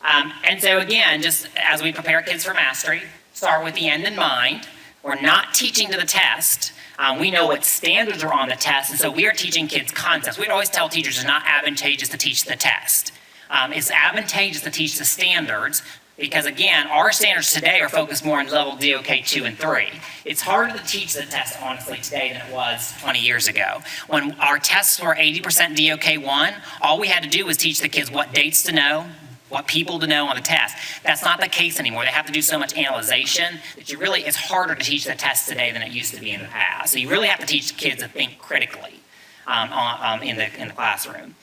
And so again, just as we prepare kids for mastery, start with the end in mind. We're not teaching to the test. We know what standards are on the test, and so we are teaching kids concepts. We'd always tell teachers it's not advantageous to teach the test. It's advantageous to teach the standards because, again, our standards today are focused more on level DOK 2 and 3. It's harder to teach the test, honestly, today than it was 20 years ago. When our tests were 80% DOK 1, all we had to do was teach the kids what dates to know, what people to know on the test. That's not the case anymore. They have to do so much analyzation that it's harder to teach the test today than it used to be in the past. So you really have to teach the kids to think critically in the classroom.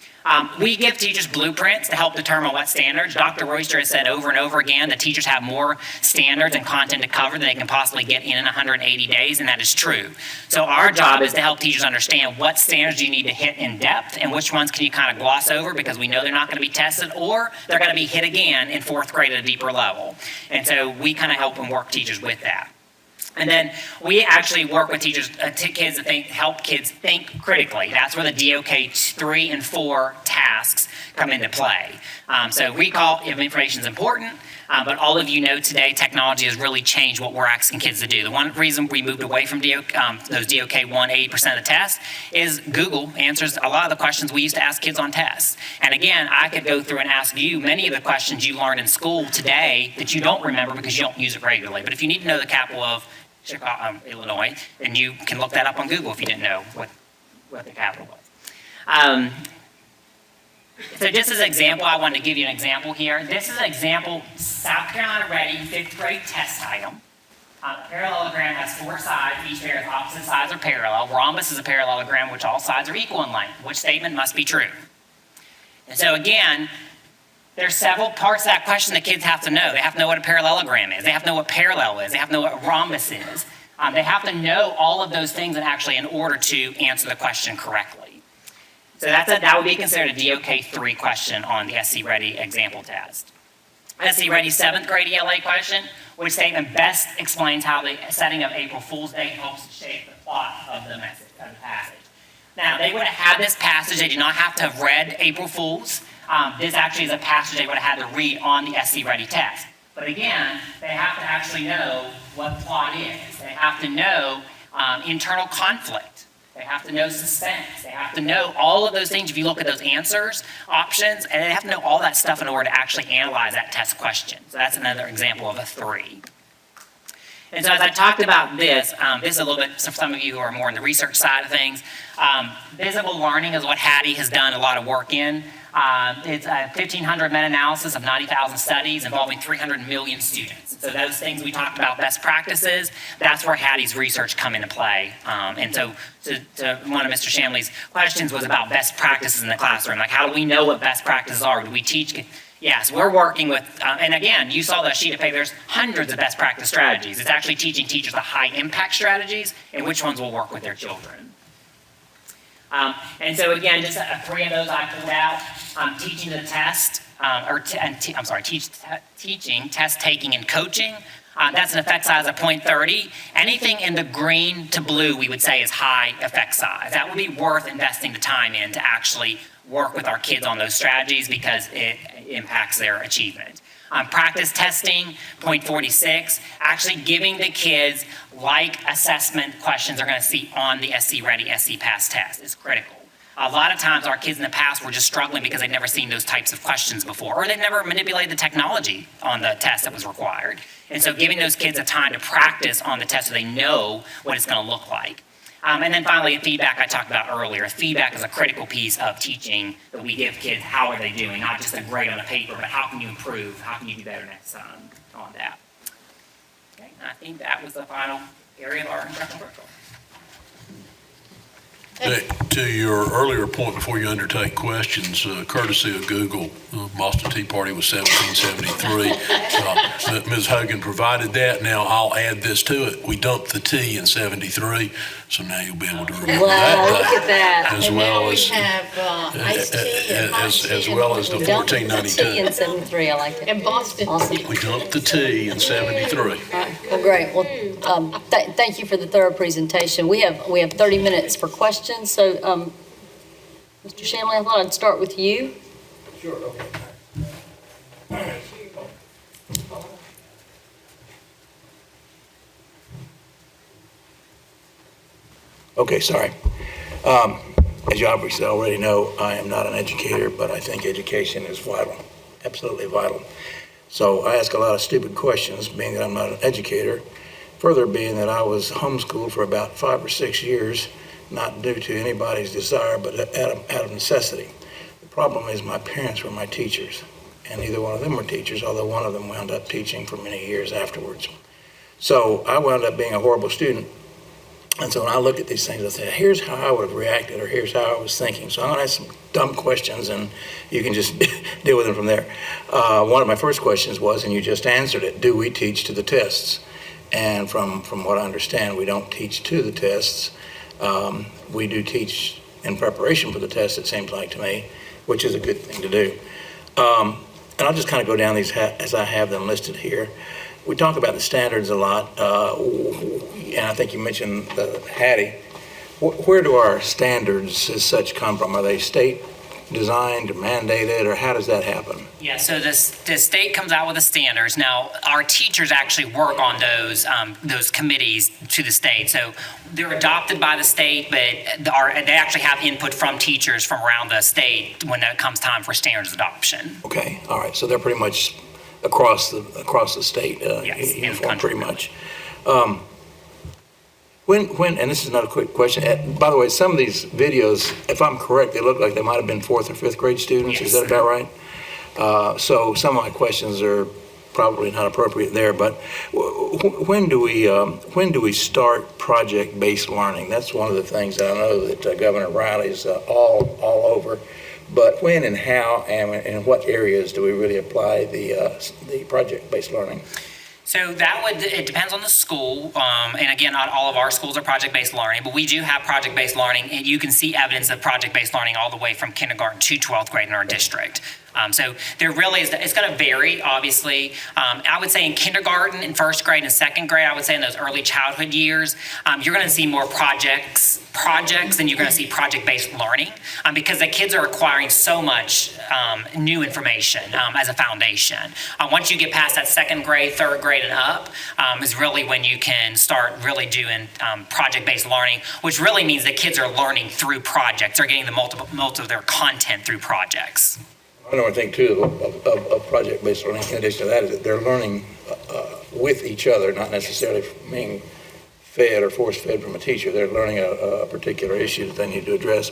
We give teachers blueprints to help determine what standards. Dr. Royster has said over and over again that teachers have more standards and content to cover than they can possibly get in 180 days, and that is true. So our job is to help teachers understand what standards you need to hit in depth and which ones can you kind of gloss over because we know they're not going to be tested or they're going to be hit again in fourth grade at a deeper level. And so we kind of help and work teachers with that. And then we actually work with teachers, kids to help kids think critically. That's where the DOK 3 and 4 tasks come into play. So recall of information is important, but all of you know today technology has really changed what we're asking kids to do. The one reason we moved away from those DOK 1, 80% of the tests, is Google answers a lot of the questions we used to ask kids on tests. And again, I could go through and ask you many of the questions you learned in school today that you don't remember because you don't use it regularly. But if you need to know the capital of Illinois, and you can look that up on Google if you didn't know what the capital was. So just as an example, I wanted to give you an example here. This is an example South Carolina Ready 5th grade test item. Parallelogram has 4 sides, each pair of opposite sides are parallel. Rhombus is a parallelogram which all sides are equal in length. Which statement must be true? And so again, there's several parts of that question that kids have to know. They have to know what a parallelogram is. They have to know what parallel is. They have to know what a rhombus is. They have to know all of those things in order to answer the question correctly. So that would be considered a DOK 3 question on the SC Ready example test. SC Ready 7th grade ELA question, which statement best explains how the setting of April Fool's Day helps shape the plot of the message, of the passage. Now, they would have had this passage. They did not have to have read April Fool's. This actually is a passage they would have had to read on the SC Ready test. But again, they have to actually know what plot is. They have to know internal conflict. They have to know suspense. They have to know all of those things. If you look at those answers, options, and they have to know all that stuff in order to actually analyze that test question. So that's another example of a 3. And so as I talked about this, this is a little bit, for some of you who are more in the research side of things, visible learning is what Hattie has done a lot of work in. It's a 1,500 meta-analysis of 90,000 studies involving 300 million students. So those things we talked about, best practices, that's where Hattie's research come into play. And so to one of Mr. Shamley's questions was about best practices in the classroom. Like, how do we know what best practices are? Do we teach? Yes, we're working with, and again, you saw the sheet of paper, there's hundreds of best practice strategies. It's actually teaching teachers the high impact strategies and which ones will work with their children. And so again, just 3 of those I pulled out. Teaching the test, teaching, test taking, and coaching. That's an effect size of 0.30. Anything in the green to blue, we would say is high effect size. That would be worth investing the time in to actually work with our kids on those strategies because it impacts their achievement. Practice testing, point 46, actually giving the kids like assessment questions they're going to see on the SC Ready, SC Pass test is critical. A lot of times our kids in the past were just struggling because they'd never seen those types of questions before, or they'd never manipulated the technology on the test that was required. And so giving those kids a time to practice on the test so they know what it's going to look like. And then finally, feedback I talked about earlier. Feedback is a critical piece of teaching that we give kids. How are they doing? Not just a grade on a paper, but how can you improve? How can you do better next time on that? Okay, and I think that was the final area of our instructional protocol. To your earlier point before you undertake questions, courtesy of Google, Boston Tea Party was 1773. Ms. Hogan provided that. Now I'll add this to it. We dumped the tea in 73, so now you'll be able to remember Wow, that. look at that. As And well now we as have iced tea and hot tea. as well as the Dumped the 1492. tea in 73, I like it. And Boston Awesome. tea. We dumped the tea in 73. Well, great. Well, thank you for the thorough presentation. We have 30 minutes for questions. So, Mr. Shanley, I thought I'd start with you. Sure, okay. Okay, sorry. As you obviously already know, I am not an educator, but I think education is vital, absolutely vital. So I ask a lot of stupid questions, being that I'm not an educator. Further being that I was homeschooled for about 5 or 6 years, not due to anybody's desire, but out of necessity. The problem is my parents were my teachers, and neither one of them were teachers, although one of them wound up teaching for many years afterwards. So I wound up being a horrible student. And so when I look at these things, I say, here's how I would have reacted, or here's how I was thinking. So I'm going to ask some dumb questions, and you can just deal with them from there. One of my first questions was, and you just answered it, do we teach to the tests? And from what I understand, we don't teach to the tests. We do teach in preparation for the test, it seems like to me, which is a good thing to do. And I'll just kind of go down these as I have them listed here. We talk about the standards a lot, and I think you mentioned Hattie. Where do our standards as such come from? Are they state designed or mandated, or how does that happen? Yeah, so the state comes out with the standards. Now, our teachers actually work on those committees to the state. So they're adopted by the state, but they actually have input from teachers from around the state when it comes time for standards adoption. Okay, all right, so they're pretty much across the state, Yes, uniform, pretty much. When, and this is not a quick question, by the way, some of these videos, if I'm correct, they look like they might have been 4th or 5th grade students, Yes. is that about right? So some of my questions are probably not appropriate there, but when do we start project-based learning? That's one of the things that I know that Governor Riley's all over. But when and how and in what areas do we really apply the project-based learning? So it depends on the school, and again, not all of our schools are project-based learning, but we do have project-based learning, and you can see evidence of project-based learning all the way from kindergarten to 12th grade in our district. So there really is, it's going to vary, obviously. I would say in kindergarten, in 1st grade and 2nd grade, I would say in those early childhood years, you're going to see more projects than you're going to see project-based learning, because the kids are acquiring so much new information as a foundation. Once you get past that 2nd grade, 3rd grade and up, is really when you can start really doing project-based learning, which really means the kids are learning through projects. They're getting the most of their content through projects. Another thing too of project-based learning, in addition to that, is that they're learning with each other, not necessarily being fed or force-fed from a teacher. They're learning a particular issue that they need to address.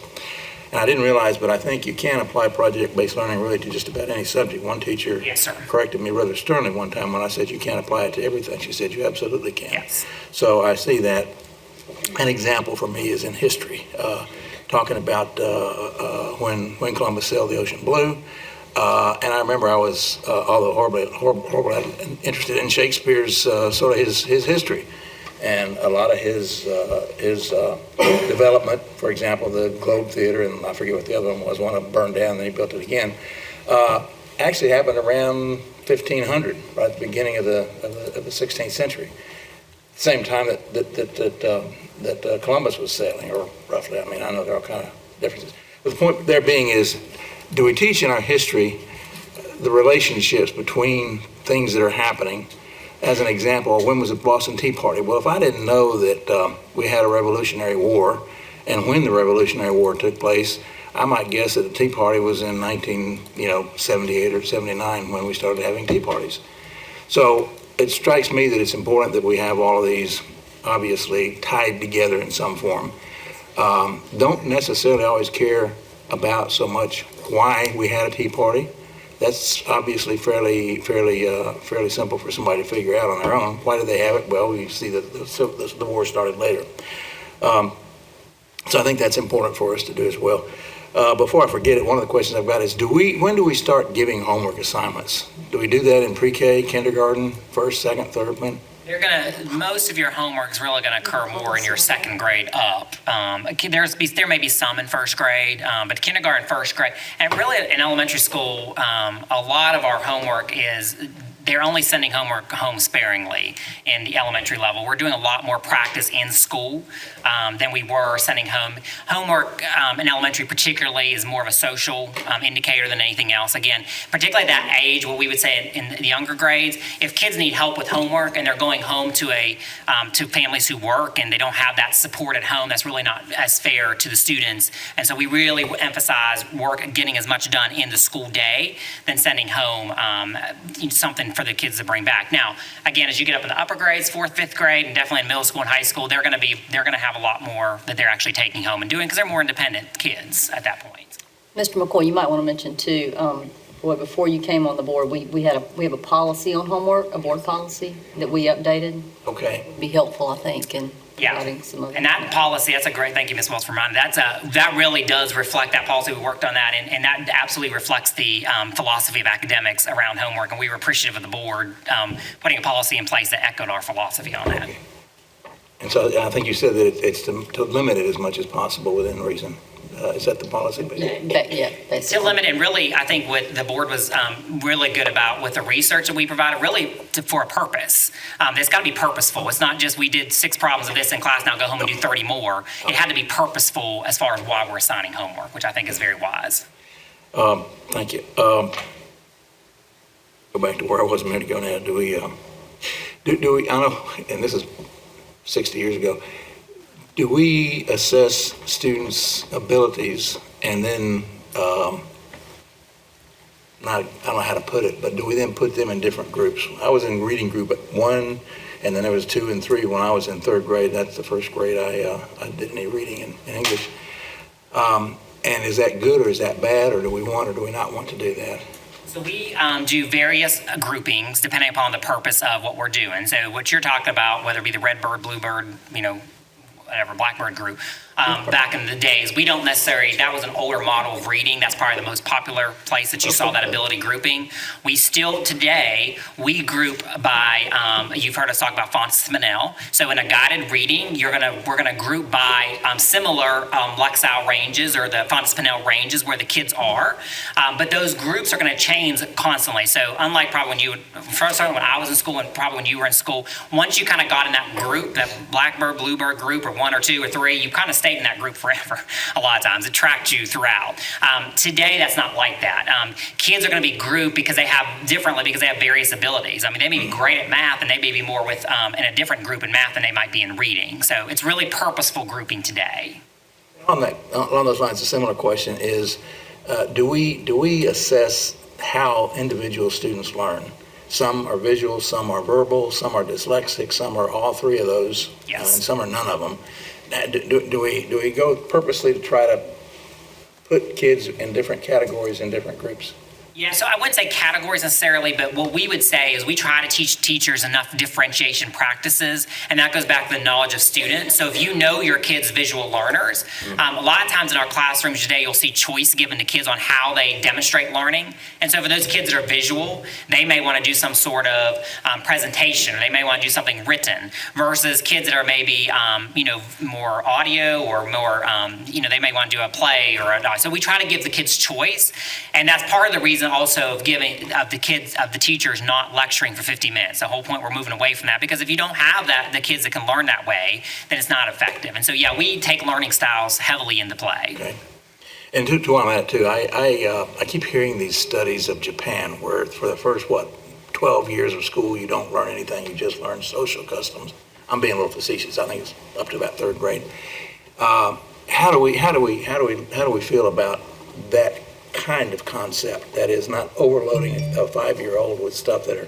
And I didn't realize, but I think you can apply project-based learning really to just about any subject. One teacher Yes, sir. corrected me rather sternly one time when I said you can't apply it to everything. She said you absolutely can. Yes. So I see that. An example for me is in history, talking about when Columbus sailed the ocean blue. And I remember I was, although horribly interested in Shakespeare's sort of his history, and a lot of his development. For example, the Globe Theater, and I forget what the other one was. One of them burned down, then he built it again. Actually happened around 1500, right at the beginning of the 16th century. Same time that Columbus was sailing, or roughly. I mean, I know there are all kind of differences. The point there being is, do we teach in our history the relationships between things that are happening? As an example, when was the Boston Tea Party? Well, if I didn't know that we had a Revolutionary War and when the Revolutionary War took place, I might guess that the Tea Party was in 1978 or 79 when we started having tea parties. So it strikes me that it's important that we have all of these obviously tied together in some form. Don't necessarily always care about so much why we had a tea party. That's obviously fairly simple for somebody to figure out on their own. Why did they have it? Well, we see that the war started later. So I think that's important for us to do as well. Before I forget it, one of the questions I've got is, when do we start giving homework assignments? Do we do that in pre-K, kindergarten, first, second, third, when? Most of your homework is really gonna occur more in your second grade up. There may be some in first grade, but kindergarten, first grade, and really in elementary school, a lot of our homework is, they're only sending homework home sparingly in the elementary level. We're doing a lot more practice in school than we were sending home. Homework in elementary particularly is more of a social indicator than anything else. Again, particularly at that age, what we would say in the younger grades, if kids need help with homework and they're going home to to families who work and they don't have that support at home, that's really not as fair to the students. And so we really emphasize getting as much done in the school day than sending home something for the kids to bring back. Now, again, as you get up in the upper grades, 4th, 5th grade, and definitely in middle school and high school, they're going to have a lot more that they're actually taking home and doing because they're more independent kids at that point. Mr. McCoy, you might want to mention too, before you came on the board, we have a policy on homework, a board policy that we updated. Okay. Be helpful, I think, in Yeah, providing some of and that policy, that's a great, thank you, Ms. Wells, for reminding. That really does reflect that policy. We worked on that, and that absolutely reflects the philosophy of academics around homework, and we were appreciative of the board putting a policy in place that echoed our philosophy on that. Okay. And so I think you said that it's to limit it as much as possible within reason. Is that the policy? Yeah, basically. To limit, and really, I think what the board was really good about with the research that we provided, really for a purpose. It's got to be purposeful. It's not just we did 6 problems of this in class, now go home and do 30 more. It had to be purposeful as far as why we're assigning homework, which I think is very wise. Thank you. Go back to where I was a minute ago now. Do we, I know, and this is 60 years ago, do we assess students' abilities and then, I don't know how to put it, but do we then put them in different groups? I was in reading group 1, and then there was 2 and 3 when I was in 3rd grade. That's the first grade I did any reading in English. And is that good or is that bad, or do we want or do we not want to do that? So we do various groupings depending upon the purpose of what we're doing. So what you're talking about, whether it be the red bird, blue bird, whatever, blackbird group, back in the days, we don't necessarily, that was an older model of reading. That's probably the most popular place that you saw that ability grouping. We still today, we group by, you've heard us talk about fonts Spinell. So in a guided reading, we're gonna group by similar Lexile ranges or the font Spinell ranges where the kids are. But those groups are gonna change constantly. So unlike probably when I was in school and probably when you were in school, once you kind of got in that group, that blackbird, bluebird group, or 1 or 2 or 3, you kind of stayed in that group forever. A lot of times it tracked you throughout. Today, that's not like that. Kids are going to be grouped because they have various abilities. I mean, they may be great at math and they may be more with in a different group in math than they might be in reading. So it's really purposeful grouping today. Along those lines, a similar question is, do we assess how individual students learn? Some are visual, some are verbal, some are dyslexic, some are all 3 of those, Yes. and some are none of them. Do we go purposely to try to put kids in different categories in different groups? Yeah, so I wouldn't say categories necessarily, but what we would say is we try to teach teachers enough differentiation practices, and that goes back to the knowledge of students. So if you know your kids' visual learners, a lot of times in our classrooms today, you'll see choice given to kids on how they demonstrate learning. And so for those kids that are visual, they may want to do some sort of presentation, or they may want to do something written, versus kids that are maybe, more audio or more, they may want to do a play or so we try to give the kids choice, and that's part of the reason also of the teachers not lecturing for 50 minutes. The whole point we're moving away from that, because if you don't have the kids that can learn that way, then it's not effective. And so, yeah, we take learning styles heavily into play. Okay. And to on that too, I keep hearing these studies of Japan where for the first, 12 years of school, you don't learn anything, you just learn social customs. I'm being a little facetious. I think it's up to about third grade. How do we feel about that kind of concept? That is not overloading a 5-year-old with stuff that are,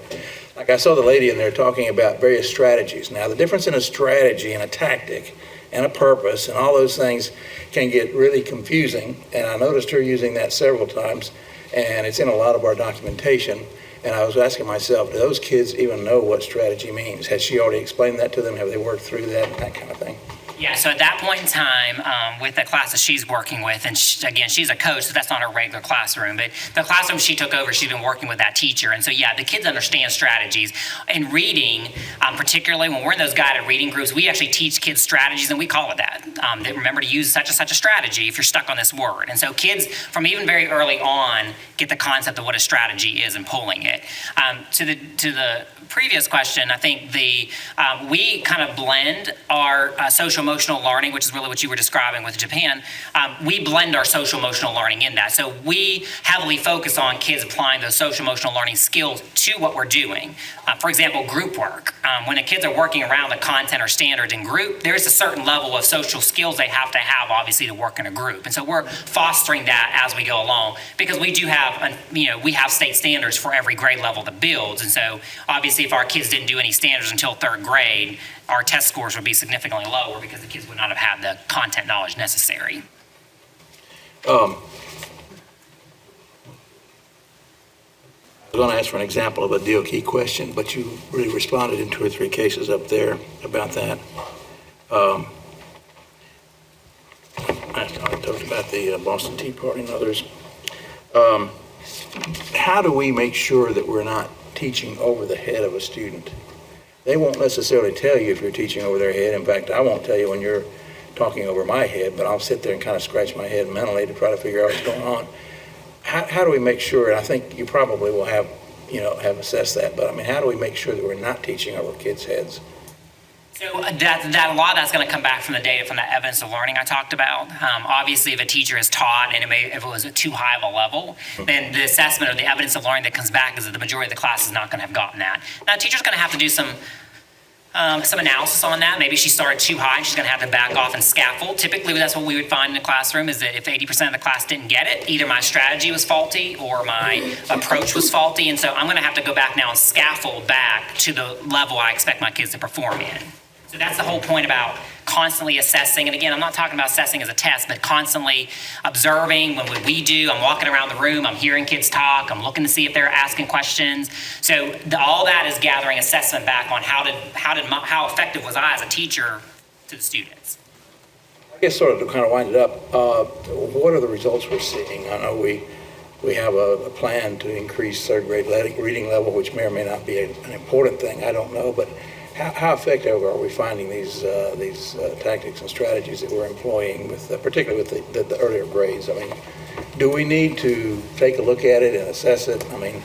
like I saw the lady in there talking about various strategies. Now, the difference in a strategy and a tactic and a purpose and all those things can get really confusing. And I noticed her using that several times, and it's in a lot of our documentation. And I was asking myself, do those kids even know what strategy means? Has she already explained that to them? Have they worked through that kind of thing? Yeah, so at that point in time, with the classes she's working with, and again, she's a coach, so that's not her regular classroom, but the classroom she took over, she's been working with that teacher. And so, yeah, the kids understand strategies. In reading, particularly when we're in those guided reading groups, we actually teach kids strategies, and we call it that. They remember to use such and such a strategy if you're stuck on this word. And so kids, from even very early on, get the concept of what a strategy is and pulling it. To the previous question, I think we kind of blend our social emotional learning, which is really what you were describing with Japan. We blend our social emotional learning in that. So we heavily focus on kids applying those social emotional learning skills to what we're doing. For example, group work. When the kids are working around the content or standards in group, there's a certain level of social skills they have to have, obviously, to work in a group. And so we're fostering that as we go along, because we do have, we have state standards for every grade level that builds. And so obviously, if our kids didn't do any standards until third grade, our test scores would be significantly lower because the kids would not have had the content knowledge necessary. I was going to ask for an example of a DOK question, but you really responded in 2 or 3 cases up there about that. I talked about the Boston Tea Party and others. How do we make sure that we're not teaching over the head of a student? They won't necessarily tell you if you're teaching over their head. In fact, I won't tell you when you're talking over my head, but I'll sit there and kind of scratch my head mentally to try to figure out what's going on. How do we make sure, and I think you probably will have assessed that, but I mean, how do we make sure that we're not teaching over kids' heads? So that a lot of that's going to come back from the data, from that evidence of learning I talked about. Obviously, if a teacher is taught and if it was at too high of a level, then the assessment of the evidence of learning that comes back is that the majority of the class is not going to have gotten that. Now, a teacher's going to have to do some analysis on that. Maybe she started too high, she's going to have to back off and scaffold. Typically, that's what we would find in the classroom, is that if 80% of the class didn't get it, either my strategy was faulty or my approach was faulty. And so I'm going to have to go back now and scaffold back to the level I expect my kids to perform in. So that's the whole point about constantly assessing. And again, I'm not talking about assessing as a test, but constantly observing when we do. I'm walking around the room, I'm hearing kids talk, I'm looking to see if they're asking questions. So all that is gathering assessment back on how effective was I as a teacher to the students. I guess sort of to kind of wind it up, what are the results we're seeing? I know we have a plan to increase third grade reading level, which may or may not be an important thing, I don't know, but how effective are we finding these tactics and strategies that we're employing, particularly with the earlier grades? I mean, do we need to take a look at it and assess it? I mean,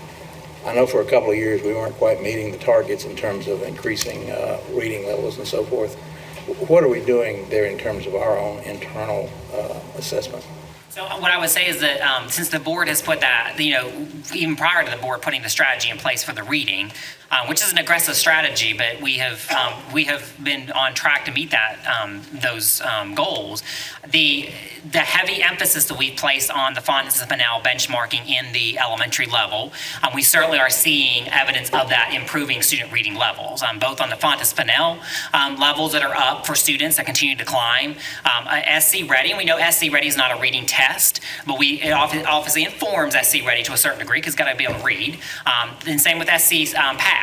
I know for a couple of years we weren't quite meeting the targets in terms of increasing reading levels and so forth. What are we doing there in terms of our own internal assessment? So what I would say is that since the board has put that, even prior to the board putting the strategy in place for the reading, which is an aggressive strategy, but we have been on track to meet those goals. The heavy emphasis that we've placed on the Fontes-Pinnell benchmarking in the elementary level, we certainly are seeing evidence of that improving student reading levels, both on the Fontes-Pinnell levels that are up for students that continue to climb. SC Ready, and we know SC Ready is not a reading test, but it obviously informs SC Ready to a certain degree because it's got to be able to read. And same with SC Pass.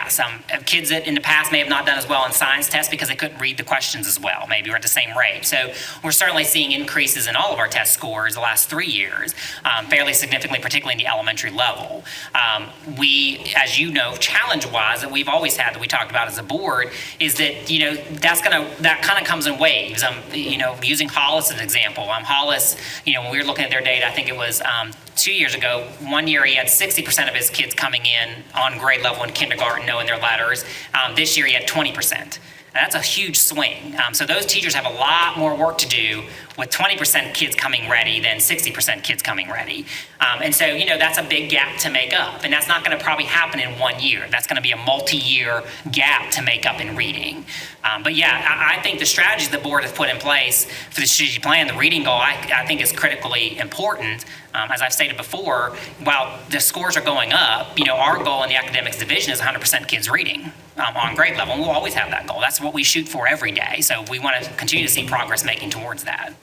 Kids that in the past may have not done as well in science tests because they couldn't read the questions as well, maybe we're at the same rate. So we're certainly seeing increases in all of our test scores the last 3 years, fairly significantly, particularly in the elementary level. We, as you know, challenge-wise that we've always had that we talked about as a board is that, that kind of comes in waves. Using Hollis as an example. Hollis, when we were looking at their data, I think it was 2 years ago, 1 year he had 60% of his kids coming in on grade level in kindergarten knowing their letters. This year he had 20%. And that's a huge swing. So those teachers have a lot more work to do with 20% kids coming ready than 60% kids coming ready. And so, you know, that's a big gap to make up. And that's not going to probably happen in 1 year. That's going to be a multi-year gap to make up in reading. But yeah, I think the strategies the board has put in place for the strategic plan, the reading goal, I think is critically important. As I've stated before, while the scores are going up, you know, our goal in the academics division is 100% kids reading on grade level. And we'll always have that goal. That's what we shoot for every day. So we want to continue to see progress making towards that.